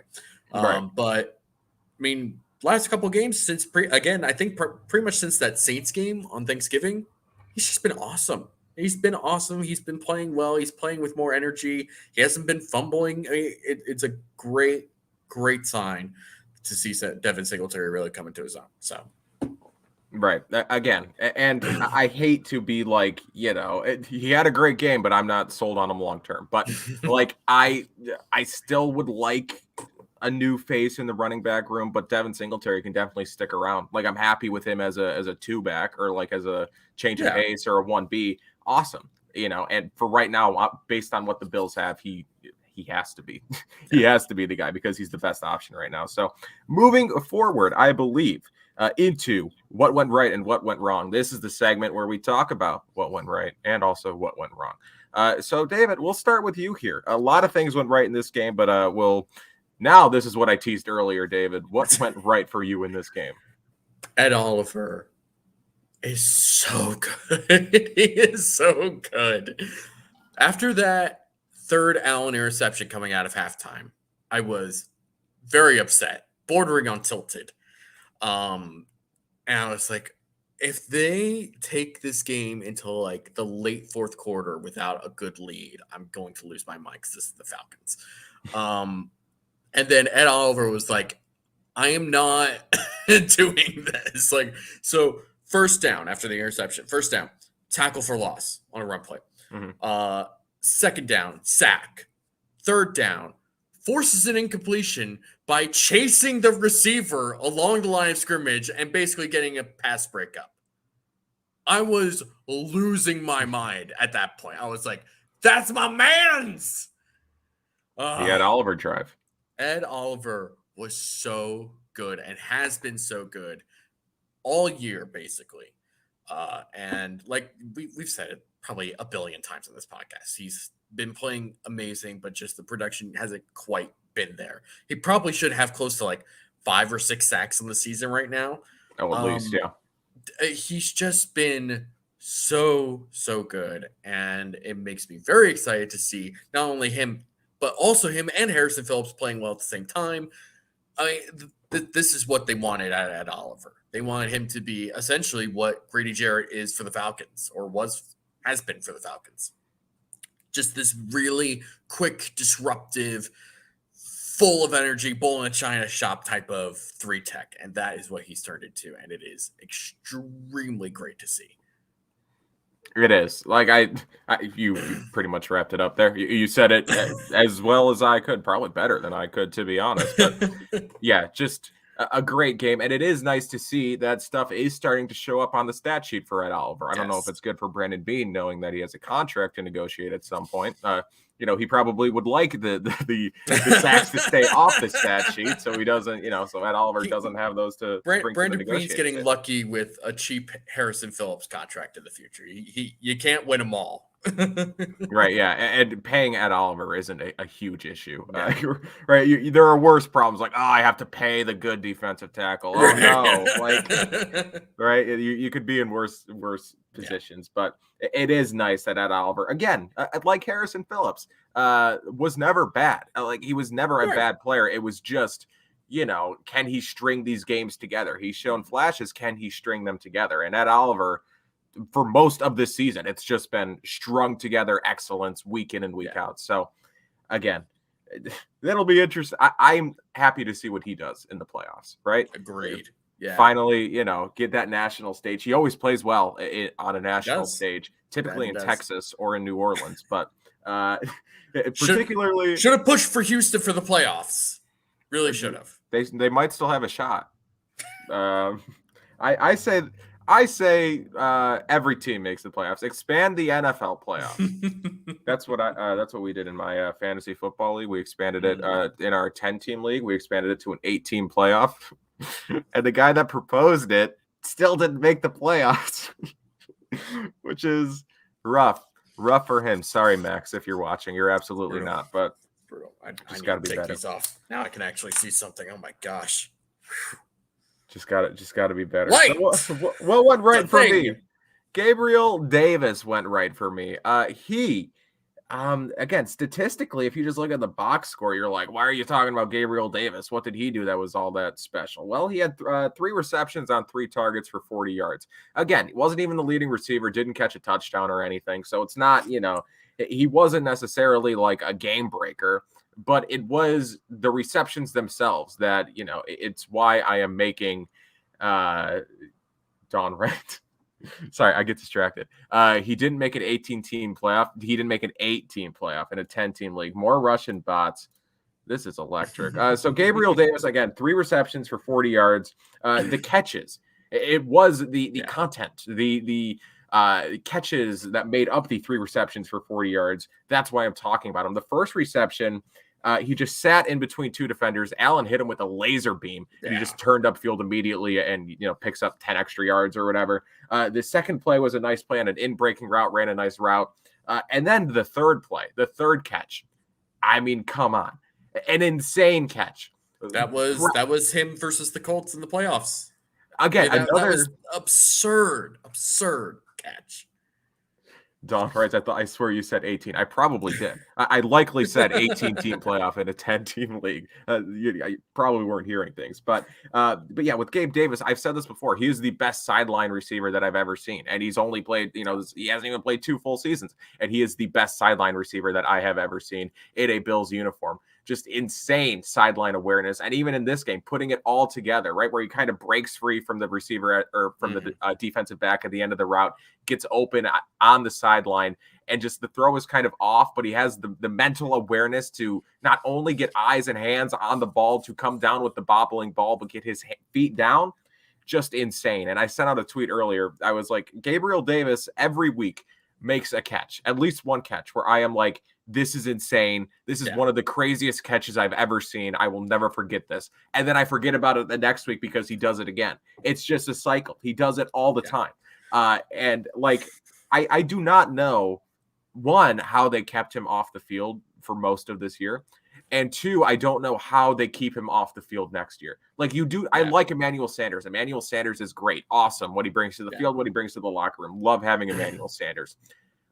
Right. But I mean, last couple of games since I think pretty much since that Saints game on Thanksgiving, he's just been awesome. He's been awesome. He's been playing well. He's playing with more energy. He hasn't been fumbling. I mean, it's a great sign to see Devin Singletary really come into his own. So. Right. Again, and I hate to be like, he had a great game, but I'm not sold on him long term. But like, I still would like a new face in the running back room, but Devin Singletary can definitely stick around. Like, I'm happy with him as a 2-back or like as a change of pace or a 1B. Awesome. And for right now, based on what the Bills have, he has to be. He has to be the guy because he's the best option right now. So moving forward, I believe into what went right and what went wrong. This is the segment where we talk about what went right and also what went wrong. So David, we'll start with you here. A lot of things went right in this game, but now this is what I teased earlier, David. What went right for you in this game? Ed Oliver is so good. He is so good. After that third Allen interception coming out of halftime, I was very upset, bordering on tilted. And I was like, if they take this game until like the late fourth quarter without a good lead, I'm going to lose my mind because this is the Falcons. And then Ed Oliver was like, I am not doing this. Like, so first down after the interception, first down, tackle for loss on a run play. Second down, sack. Third down, forces an incompletion by chasing the receiver along the line of scrimmage and basically getting a pass breakup. I was losing my mind at that point. I was like, that's my man's. He had Oliver drive. Ed Oliver was so good and has been so good all year, basically. And like we've said it probably a billion times on this podcast, he's been playing amazing, but just the production hasn't quite been there. He probably should have close to like 5 or 6 sacks in the season right now. Oh, at least, yeah. He's just been so good, and it makes me very excited to see not only him, but also him and Harrison Phillips playing well at the same time. I mean, this is what they wanted out of Ed Oliver. They wanted him to be essentially what Grady Jarrett is for the Falcons, or has been for the Falcons. Just this really quick, disruptive, full of energy, bull in a china shop type of 3-tech. And that is what he's turned into. And it is extremely great to see. It is. Like you pretty much wrapped it up there. You said it as well as I could, probably better than I could, to be honest. But yeah, just a great game. And it is nice to see that stuff is starting to show up on the stat sheet for Ed Oliver. I don't know if it's good for Brandon Beane, knowing that he has a contract to negotiate at some point. He probably would like the sacks to stay off the stat sheet, so he doesn't, so Ed Oliver doesn't have those to bring Brandon to the Beane's getting lucky with a cheap Harrison Phillips contract in the future. You can't win them all. Right, yeah, and paying Ed Oliver isn't a huge issue. Right, there are worse problems, like, I have to pay the good defensive tackle. Oh no, right, you could be in worse positions, but it is nice that Ed Oliver, again, like Harrison Phillips, was never bad. Like, he was never a bad player. It was just, can he string these games together? He's shown flashes. Can he string them together? And Ed Oliver, for most of this season, it's just been strung together excellence week in and week out. So again, that'll be interesting. I'm happy to see what he does in the playoffs, right? Agreed. Yeah. Finally, get that national stage. He always plays well on a national stage, typically in Texas or in New Orleans, but particularly should have pushed for Houston for the playoffs. Really should have. They might still have a shot. I say I say every team makes the playoffs. Expand the NFL playoffs. That's what we did in my fantasy football league. We expanded it in our 10-team league. We expanded it to an 8-team playoff. And the guy that proposed it still didn't make the playoffs, which is rough for him. Sorry, Max, if you're watching, you're absolutely not. But I just got to take better. these off. Now I can actually see something. Oh my gosh. Just got to be better. So, what went right for me? Gabriel Davis went right for me. Again, statistically, if you just look at the box score, you're like, why are you talking about Gabriel Davis? What did he do that was all that special? Well, he had 3 receptions on 3 targets for 40 yards. Again, he wasn't even the leading receiver, didn't catch a touchdown or anything. So it's not, he wasn't necessarily like a game breaker, but it was the receptions themselves that, it's why I am making Dawn right. Sorry, I get distracted. He didn't make an 18-team playoff. He didn't make an 8-team playoff in a 10-team league. More Russian bots. This is electric. So Gabriel Davis, again, 3 receptions for 40 yards. The catches. It was the content, the catches that made up the 3 receptions for 40 yards. That's why I'm talking about him. The first reception, he just sat in between 2 defenders. Allen hit him with a laser beam, and he just turned upfield immediately and, picks up 10 extra yards or whatever. The second play was a nice play on an in-breaking route, ran a nice route. And then the third play, the third catch. I mean, come on. An insane catch. That was him versus the Colts in the playoffs. Again, that was absurd catch. Don writes, I swear you said 18. I probably did. I likely said 18-team playoff in a 10-team league. You probably weren't hearing things. But yeah, with Gabe Davis, I've said this before. He is the best sideline receiver that I've ever seen. And he's only played, he hasn't even played 2 full seasons. And he is the best sideline receiver that I have ever seen in a Bills uniform. Just insane sideline awareness. And even in this game, putting it all together, right, where he kind of breaks free from the receiver or from the defensive back at the end of the route, gets open on the sideline, and just the throw is kind of off, but he has the mental awareness to not only get eyes and hands on the ball to come down with the bobbling ball, but get his feet down. Just insane. And I sent out a tweet earlier. I was like, Gabriel Davis every week makes a catch, at least one catch, where I am like, this is insane. This is one of the craziest catches I've ever seen. I will never forget this. And then I forget about it the next week because he does it again. It's just a cycle. He does it all the time. And like, I do not know, 1, how they kept him off the field for most of this year. And 2, I don't know how they keep him off the field next year. Like you do, I like Emmanuel Sanders. Emmanuel Sanders is great. Awesome. What he brings to the field, what he brings to the locker room. Love having Emmanuel Sanders.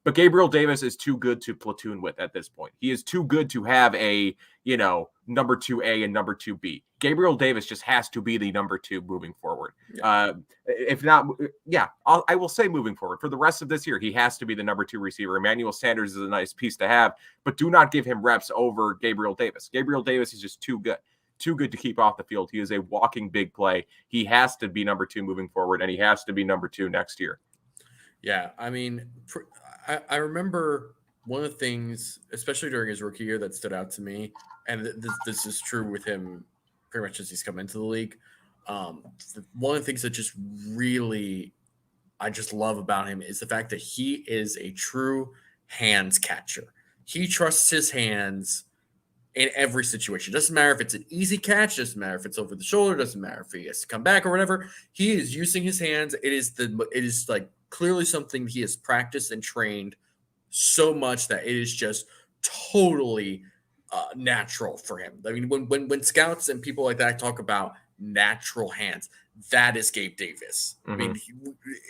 But Gabriel Davis is too good to platoon with at this point. He is too good to have a, number 2A and number 2B. Gabriel Davis just has to be the number 2 moving forward. If not, I will say moving forward. For the rest of this year, he has to be the number 2 receiver. Emmanuel Sanders is a nice piece to have, but do not give him reps over Gabriel Davis. Gabriel Davis is just too good to keep off the field. He is a walking big play. He has to be number 2 moving forward, and he has to be number 2 next year. Yeah, I mean, I remember one of the things, especially during his rookie year, that stood out to me, and this is true with him pretty much as he's come into the league. One of the things that just really I just love about him is the fact that he is a true hands catcher. He trusts his hands in every situation. Doesn't matter if it's an easy catch, doesn't matter if it's over the shoulder, doesn't matter if he has to come back or whatever. He is using his hands. It is like clearly something he has practiced and trained so much that it is just totally natural for him. I mean, when scouts and people like that talk about natural hands, that is Gabe Davis. I mean,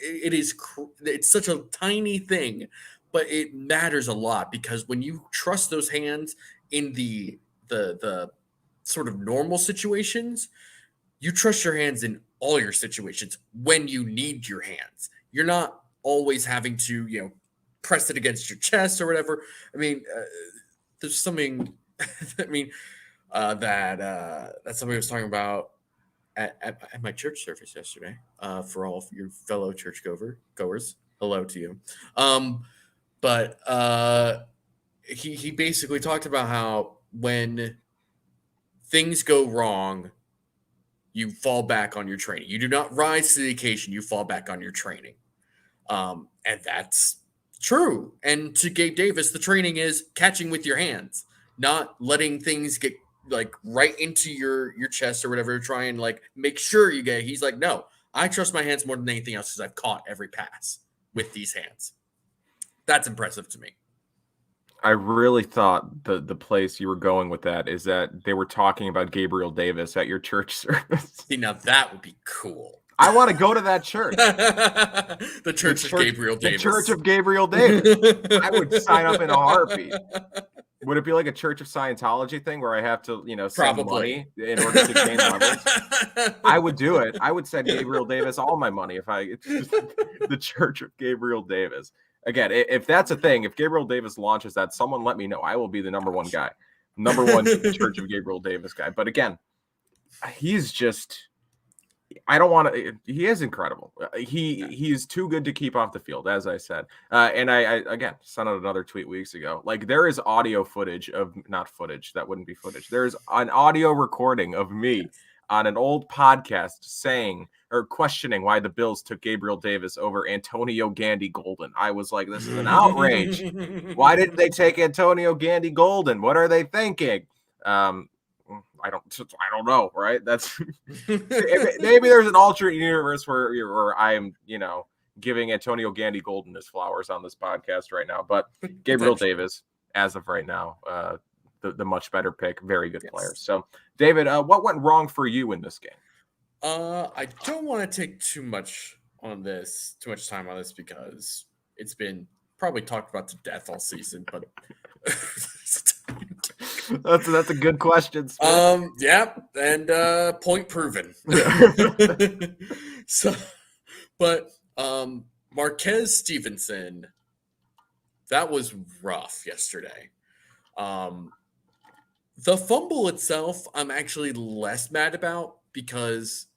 it's such a tiny thing, but it matters a lot because when you trust those hands in the sort of normal situations, you trust your hands in all your situations when you need your hands. You're not always having to, press it against your chest or whatever. I mean, there's something, that somebody was talking about at my church service yesterday, for all of your fellow church goers. Hello to you. But he basically talked about how when things go wrong, you fall back on your training. You do not rise to the occasion. You fall back on your training. And that's true. And to Gabe Davis, the training is catching with your hands, not letting things get like right into your chest or whatever. Try and like make sure you get. He's like, no, I trust my hands more than anything else because I've caught every pass with these hands. That's impressive to me. I really thought the place you were going with that is that they were talking about Gabriel Davis at your church service. See, now that would be cool. I want to go to that church. the church of Gabriel Davis. The Church of Gabriel Davis. I would sign up in a heartbeat. Would it be like a Church of Scientology thing where I have to, send money in order to gain leverage? I would do it. I would send Gabriel Davis all my money it's just the Church of Gabriel Davis. Again, if that's a thing, if Gabriel Davis launches that, someone let me know. I will be the number one guy. Number one Church of Gabriel Davis guy. But again, he's just... I don't want to. He is incredible. He's too good to keep off the field, as I said. And I again sent out another tweet weeks ago. Like there is audio footage of not footage. That wouldn't be footage. There's an audio recording of me on an old podcast saying or questioning why the Bills took Gabriel Davis over Antonio Gandy Golden. I was like, this is an outrage. Why didn't they take Antonio Gandy Golden? What are they thinking? I don't know, right? That's maybe there's an alternate universe where I'm, giving Antonio Gandy Golden his flowers on this podcast right now. But Gabriel Davis, as of right now, the much better pick, very good player. So, David, what went wrong for you in this game? I don't want to take too much time on this because it's been probably talked about to death all season, but. That's a good question. Yeah, and point proven. But Marquez Stevenson, that was rough yesterday. The fumble itself, I'm actually less mad about because,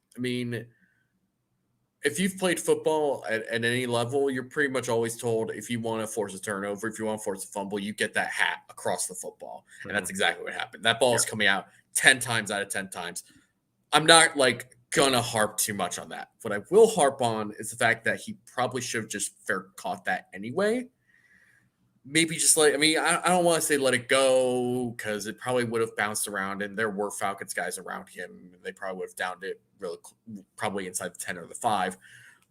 if you've played football at any level, you're pretty much always told if you want to force a turnover, if you want to force a fumble, you get that hat across the football. Mm-hmm. And that's exactly what happened. That ball is coming out 10 times out of 10 times. I'm not gonna harp too much on that. What I will harp on is the fact that he probably should have just fair caught that anyway. Maybe just I don't want to say let it go because it probably would have bounced around and there were Falcons guys around him. They probably would have downed it really probably inside the 10 or the 5.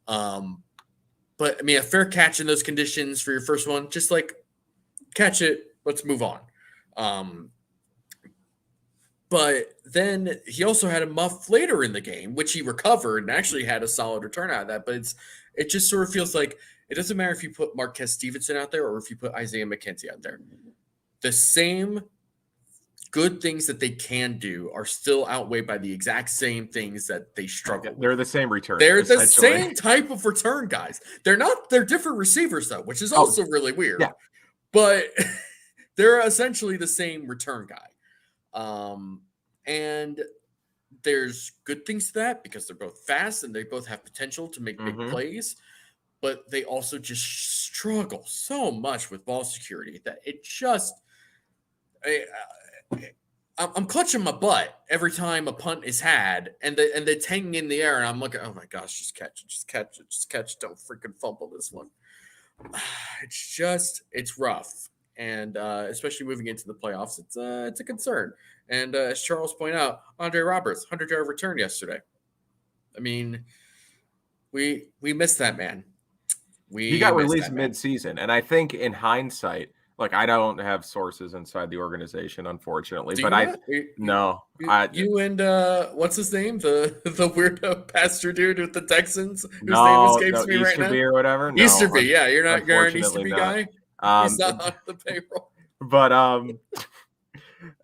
But a fair catch in those conditions for your first one, just catch it. Let's move on. But then he also had a muff later in the game, which he recovered and actually had a solid return out of that. But it just sort of feels like it doesn't matter if you put Marquez Stevenson out there or if you put Isaiah McKenzie out there. The same good things that they can do are still outweighed by the exact same things that they struggle with. They're the same return. They're the same type of return guys. They're different receivers though, which is also really weird. Yeah. But they're essentially the same return guy. And there's good things to that because they're both fast and they both have potential to make big plays. But they also just struggle so much with ball security that it just I'm clutching my butt every time a punt is had and it's hanging in the air and I'm looking, oh my gosh, just catch it. Don't freaking fumble this one. It's rough. And especially moving into the playoffs, it's a concern. And as Charles pointed out, Andre Roberts, 100-yard return yesterday. We missed that man. He got released mid-season, and I think in hindsight, I don't have sources inside the organization, unfortunately. You and what's his name, the weirdo pastor dude with the Texans, whose name escapes me right now, Easterby or whatever. No, Easterby, yeah, you're an Easterby guy. He's not on the payroll. But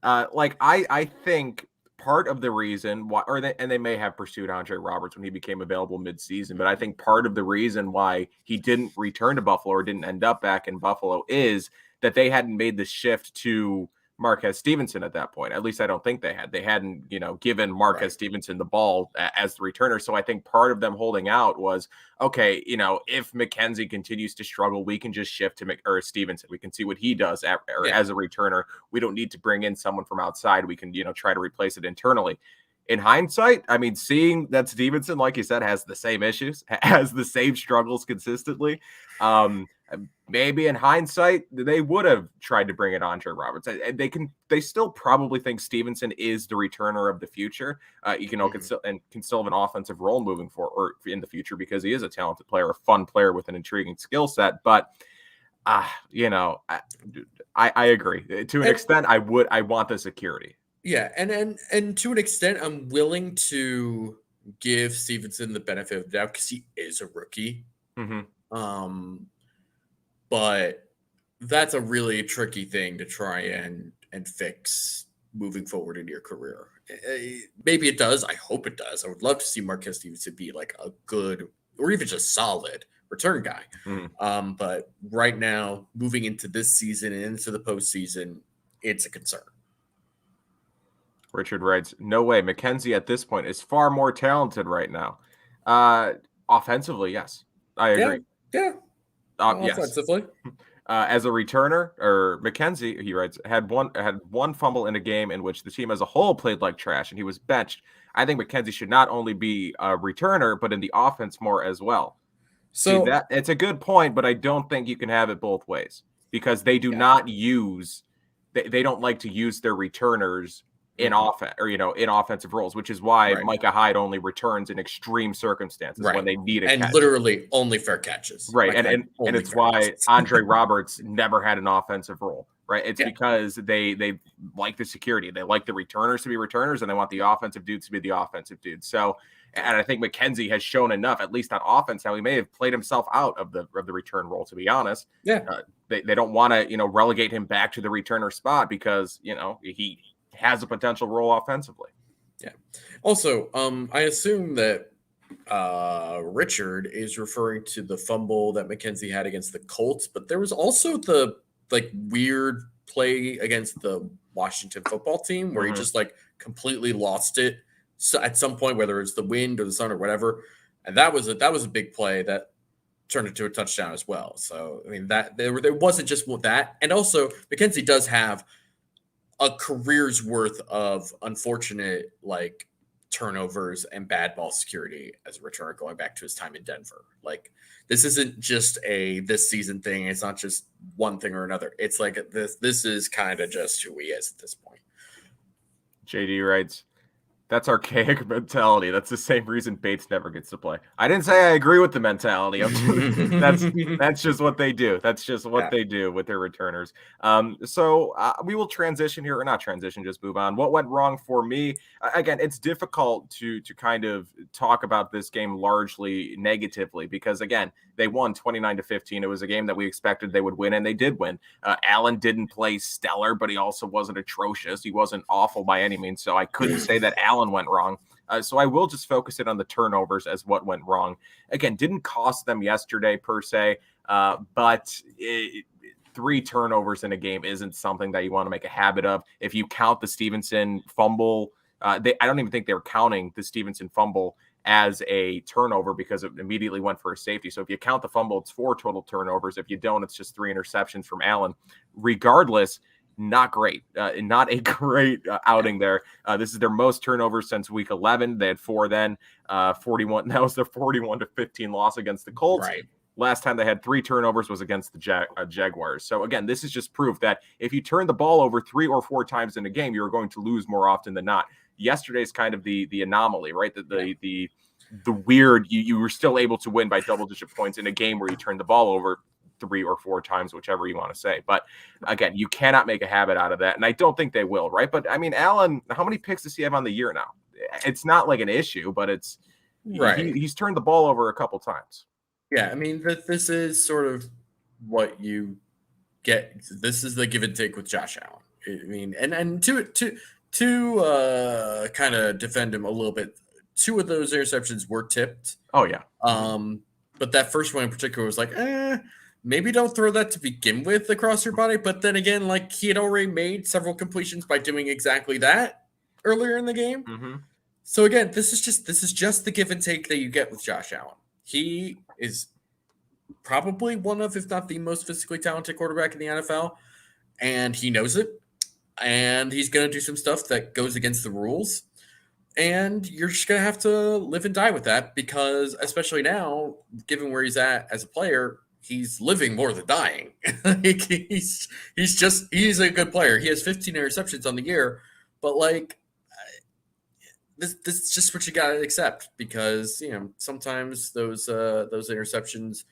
I think part of the reason why, and they may have pursued Andre Roberts when he became available mid-season, but I think part of the reason why he didn't return to Buffalo or didn't end up back in Buffalo is that they hadn't made the shift to Marquez Stevenson at that point. At least I don't think they had. They hadn't, given Marquez Stevenson the ball as the returner. So I think part of them holding out was, okay, if McKenzie continues to struggle, we can just shift to Stevenson. We can see what he does as a returner. We don't need to bring in someone from outside. We can, try to replace it internally. in hindsight, I mean, seeing that Stevenson, like you said, has the same issues, has the same struggles consistently. Maybe in hindsight, they would have tried to bring in Andre Roberts. They still probably think Stevenson is the returner of the future. Can still have an offensive role moving forward or in the future because he is a talented player, a fun player with an intriguing skill set. But I agree to an extent. I want the security. Yeah, and to an extent, I'm willing to give Stevenson the benefit of the doubt because he is a rookie. Mm-hmm. But that's a really tricky thing to try and fix moving forward in your career. Maybe it does. I hope it does. I would love to see Marquez Stevenson be like a good or even just solid return guy. Mm-hmm. But right now, moving into this season and into the postseason, it's a concern. Richard writes, no way. McKenzie at this point is far more talented right now. Offensively, yes. I agree. Yeah. Yes. Offensively. As a returner, or McKenzie, he writes, had one fumble in a game in which the team as a whole played like trash and he was benched. I think McKenzie should not only be a returner, but in the offense more as well. So that it's a good point, but I don't think you can have it both ways because they do not use, they don't like to use their returners in offense or in offensive roles, which is why Micah Hyde only returns in extreme circumstances when they need a catch. Literally only fair catches. Right. And it's why Andre Roberts never had an offensive role. Right. It's because they like the security. They like the returners to be returners and they want the offensive dudes to be the offensive dudes. So, and I think McKenzie has shown enough, at least on offense, how he may have played himself out of the return role, to be honest. Yeah. They don't want to, relegate him back to the returner spot because, he has a potential role offensively. Yeah. Also, I assume that Richard is referring to the fumble that McKenzie had against the Colts, but there was also the weird play against the Washington football team where he just completely lost it. So at some point, whether it's the wind or the sun or whatever, and that was a big play that turned into a touchdown as well. So I mean that there wasn't just that, and also McKenzie does have a career's worth of unfortunate turnovers and bad ball security as a returner going back to his time in Denver. This isn't just this season thing. It's not just one thing or another. It's this is kind of just who he is at this point. JD writes, that's archaic mentality. That's the same reason Bates never gets to play. I didn't say I agree with the mentality. That's just what they do. That's just what they do with their returners. So we will transition here, or not transition, just move on. What went wrong for me? Again, it's difficult to kind of talk about this game largely negatively because, again, they won 29-15. It was a game that we expected they would win, and they did win. Allen didn't play stellar, but he also wasn't atrocious. He wasn't awful by any means, so I couldn't say that Allen went wrong. So I will just focus it on the turnovers as what went wrong. Again, didn't cost them yesterday per se, but 3 turnovers in a game isn't something that you want to make a habit of. If you count the Stevenson fumble, I don't even think they were counting the Stevenson fumble as a turnover because it immediately went for a safety. So if you count the fumble, it's 4 total turnovers. If you don't, it's just 3 interceptions from Allen. Regardless, not great. Not a great outing there. This is their most turnovers since week 11. They had 4 then. 41. That was their 41-15 loss against the Colts. Right. Last time they had 3 turnovers was against the Jaguars. So again, this is just proof that if you turn the ball over 3 or 4 times in a game, you're going to lose more often than not. Yesterday's kind of the anomaly, right? The weird, you were still able to win by double-digit points in a game where you turned the ball over 3 or 4 times, whichever you want to say. But again, you cannot make a habit out of that. And I don't think they will, right? But I mean, Allen, how many picks does he have on the year now? It's not like an issue, but it's right. He's turned the ball over a couple times. Yeah. I mean, this is sort of what you get. This is the give and take with Josh Allen. I mean, and to kind of defend him a little bit, 2 of those interceptions were tipped. Oh yeah. But that first one in particular was maybe don't throw that to begin with across your body. But then again, he had already made several completions by doing exactly that earlier in the game. Mm-hmm. So again, this is just the give and take that you get with Josh Allen. He is probably one of, if not the most physically talented quarterback in the NFL, and he knows it. And he's going to do some stuff that goes against the rules. And you're just going to have to live and die with that because, especially now, given where he's at as a player, he's living more than dying. he's a good player. He has 15 interceptions on the year, but like this is just what you got to accept because sometimes those interceptions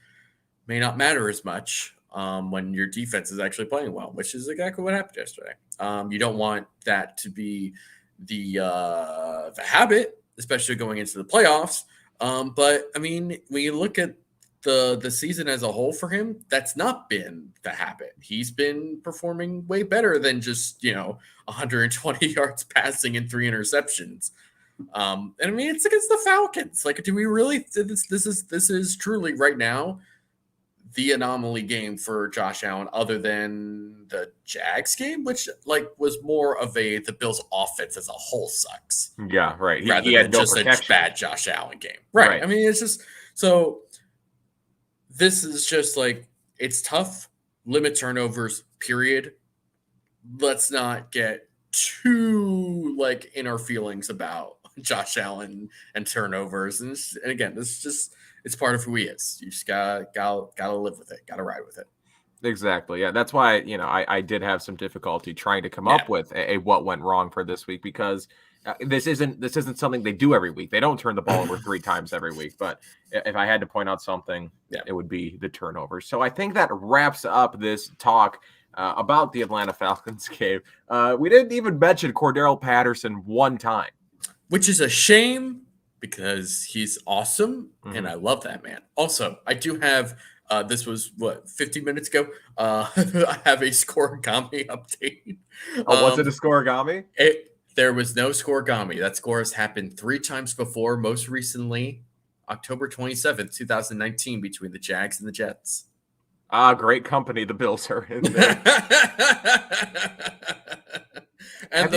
may not matter as much when your defense is actually playing well, which is exactly what happened yesterday. You don't want that to be the habit, especially going into the playoffs. But I mean, when you look at the season as a whole for him, that's not been the habit. He's been performing way better than just 120 yards passing and 3 interceptions. And I mean, it's against the Falcons. Like, do we really? This is truly right now the anomaly game for Josh Allen, other than the Jags game, which was more of the Bills' offense as a whole sucks. Yeah, right. Rather than no just protection. A bad Josh Allen game, right? I mean, it's just so. This is just it's tough. Limit turnovers. Period. Let's not get too in our feelings about Josh Allen and turnovers. And again, this is just. It's part of who he is. You just gotta live with it. Gotta ride with it. Exactly. Yeah, that's why I did have some difficulty trying to come up with a what went wrong for this week because this isn't something they do every week. They don't turn the ball over 3 times every week. But if I had to point out something, it would be the turnovers. So I think that wraps up this talk about the Atlanta Falcons game. We didn't even mention Cordero Patterson one time, which is a shame. Because he's awesome, and I love that man. Also, I do have this was 15 minutes ago. I have a scoregami update. Was it a scoregami? There was no scoregami. That score has happened 3 times before. Most recently, October 27th, 2019, between the Jags and the Jets. Great company the Bills are in there. And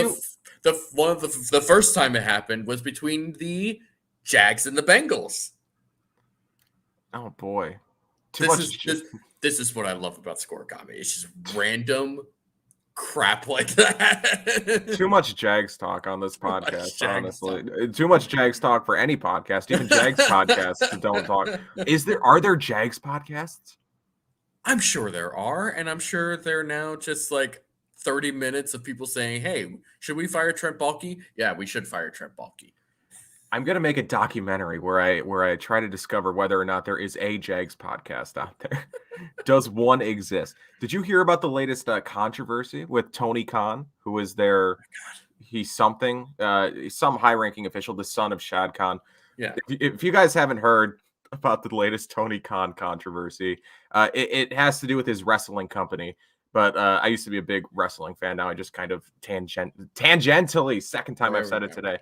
the first time it happened was between the Jags and the Bengals. Oh boy. This is what I love about scoregami. It's just random crap like that. Too much Jags talk on this podcast, honestly. Too much Jags talk for any podcast, even Jags podcasts don't talk. Are there Jags podcasts? I'm sure there are, and I'm sure they're now just 30 minutes of people saying, "Hey, should we fire Trent Baalke?" Yeah, we should fire Trent Baalke. I'm gonna make a documentary where I try to discover whether or not there is a Jags podcast out there. Does one exist? Did you hear about the latest controversy with Tony Khan, who is there? He's some high-ranking official, the son of Shad Khan. Yeah. If you guys haven't heard about the latest Tony Khan controversy, it has to do with his wrestling company. But I used to be a big wrestling fan. Now I just kind of tangentially, second time I've said it today,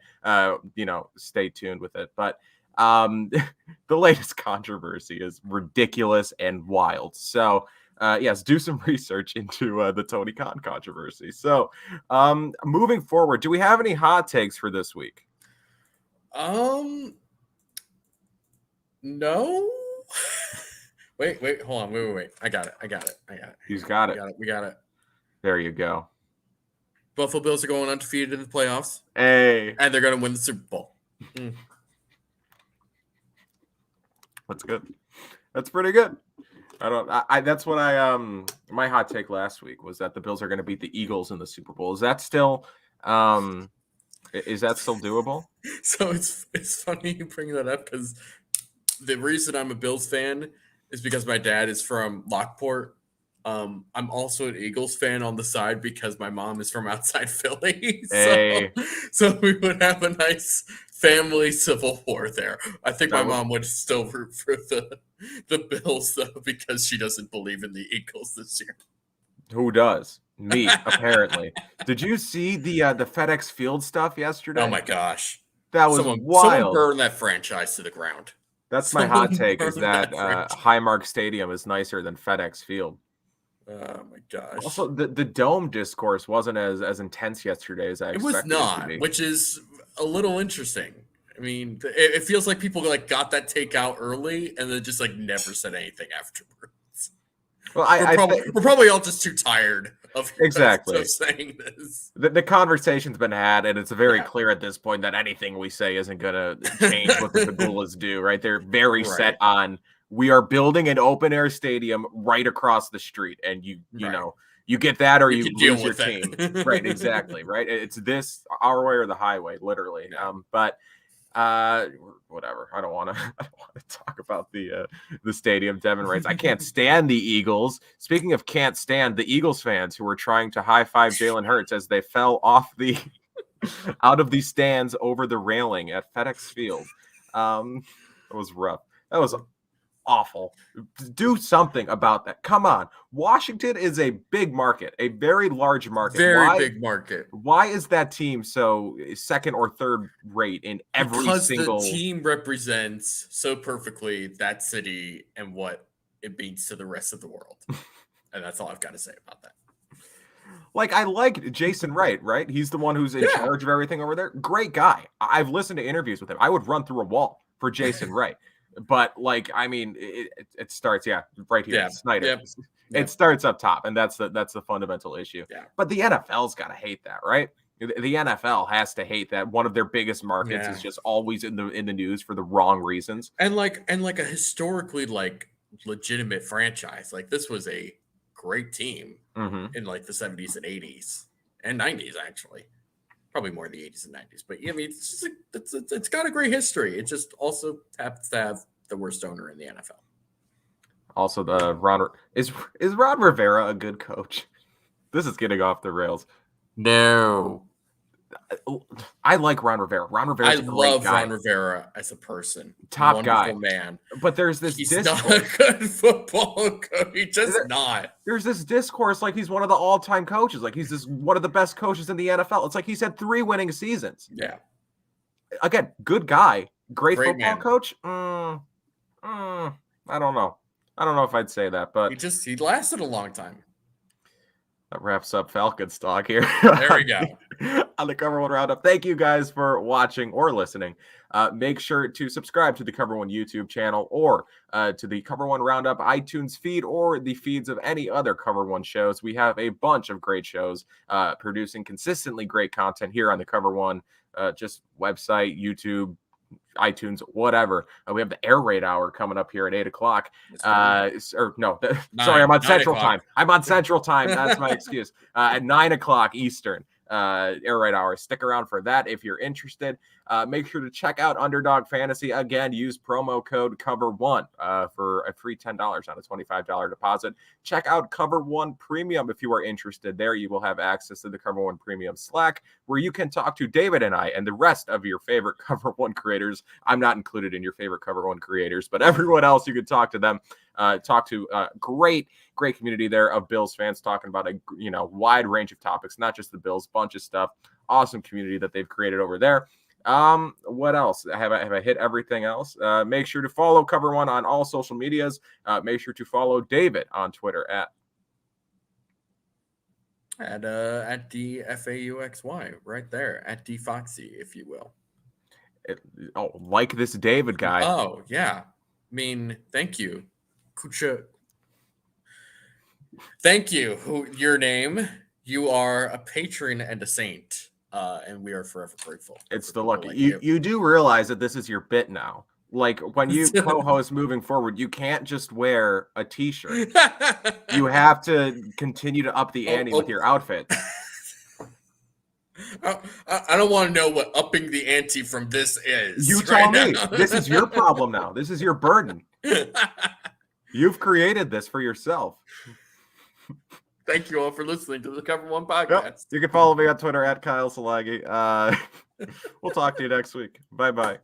stay tuned with it. But the latest controversy is ridiculous and wild. So, yes, do some research into the Tony Khan controversy. So, moving forward, do we have any hot takes for this week? No. Wait, hold on. Wait. I got it. He's got it. We got it. There you go. Buffalo Bills are going undefeated in the playoffs. Hey. And they're going to win the Super Bowl. That's good. That's pretty good. That's what my hot take last week was that the Bills are going to beat the Eagles in the Super Bowl. Is that still doable? So it's funny you bring that up because the reason I'm a Bills fan is because my dad is from Lockport. I'm also an Eagles fan on the side because my mom is from outside Philly. Hey. So we would have a nice family civil war there. I think my mom would still root for the Bills, though, because she doesn't believe in the Eagles this year. Who does? Me, apparently. Did you see the FedEx Field stuff yesterday? Oh, my gosh. That was wild. Someone burn that franchise to the ground. That's my hot take, is that Highmark Stadium is nicer than FedEx Field. Oh, my gosh. Also, the dome discourse wasn't as intense yesterday as I expected. It was not, which is a little interesting. I mean, it feels like people got that take out early and then just never said anything afterwards. Well, we're probably all just too tired exactly of saying this. The conversation's been had, and it's very clear at this point that anything we say isn't going to change what the Pagulas do, right? They're very set on, we are building an open-air stadium right across the street, and you know, you get that or you lose your team. Right, exactly, right? It's this, our way or the highway, literally. Yeah. But whatever. I don't want to talk about the stadium. Devin writes, I can't stand the Eagles. Speaking of can't stand, the Eagles fans who were trying to high five Jalen Hurts as they fell off the out of the stands over the railing at FedEx Field. That was rough. That was awful. Do something about that. Come on. Washington is a big market, a very large market. Very big market. Why is that team so second or third rate in every single... Because the team represents so perfectly that city and what it means to the rest of the world. And that's all I've got to say about that. Like, I like Jason Wright, right? He's the one who's in charge of everything over there. Great guy. I've listened to interviews with him. I would run through a wall for Jason Wright. But, like, I mean, it starts, right here. Yeah. Snyder. Yep. It starts up top, and that's the fundamental issue. Yeah. But the NFL's got to hate that, right? The NFL has to hate that one of their biggest markets is just always in the news for the wrong reasons. And like a historically like legitimate franchise. Like this was a great team in like the 70s and 80s and 90s actually. Probably more in the 80s and 90s. But I mean, it's got a great history. It just also happens to have the worst owner in the NFL. Also, is Ron Rivera a good coach? This is getting off the rails. No. I like Ron Rivera. Ron Rivera's a great guy. Ron Rivera as a person. Top wonderful guy. Man. But there's this He's discourse. not a good football coach. He's just not. There's this discourse like he's one of the all-time coaches. Like he's one of the best coaches in the NFL. It's like he's had 3 winning seasons. Yeah. Again, good guy. Great football man. coach. I don't know. I don't know if I'd say that, but he lasted a long time. That wraps up Falcons talk here. There we go. On the Cover One Roundup. Thank you guys for watching or listening. Make sure to subscribe to the Cover One YouTube channel or to the Cover One Roundup iTunes feed or the feeds of any other Cover One shows. We have a bunch of great shows producing consistently great content here on the Cover One just website, YouTube, iTunes, whatever. We have the Air Raid Hour coming up here at 8 o'clock. Sorry, I'm on Central Time. I'm on Central Time. That's my excuse. At 9 o'clock Eastern. Air Raid Hour. Stick around for that if you're interested. Make sure to check out Underdog Fantasy. Again, use promo code COVER1 for a free $10 on a $25 deposit. Check out Cover One Premium if you are interested. There you will have access to the Cover One Premium Slack, where you can talk to David and I and the rest of your favorite Cover One creators. I'm not included in your favorite Cover One creators, but everyone else, you can talk to them. Talk to great community there of Bills fans talking about a wide range of topics, not just the Bills, bunch of stuff. Awesome community that they've created over there. What else? Have I hit everything else? Make sure to follow Cover One on all social medias. Make sure to follow David on Twitter at the FAUXY right there at DFoxy, if you will. Like this David guy. Oh yeah, I mean, thank you, Kucha. Thank you. Your name. You are a patron and a saint. And we are forever grateful. It's the lucky. You do realize that this is your bit now. Like when you co-host moving forward, you can't just wear a t-shirt. You have to continue to up the ante with your outfit. I don't want to know what upping the ante from this is. You tell me. This is your problem now. This is your burden. You've created this for yourself. Thank you all for listening to the Cover One podcast. Yep. You can follow me on Twitter at Kyle Silagyi. We'll talk to you next week. Bye-bye.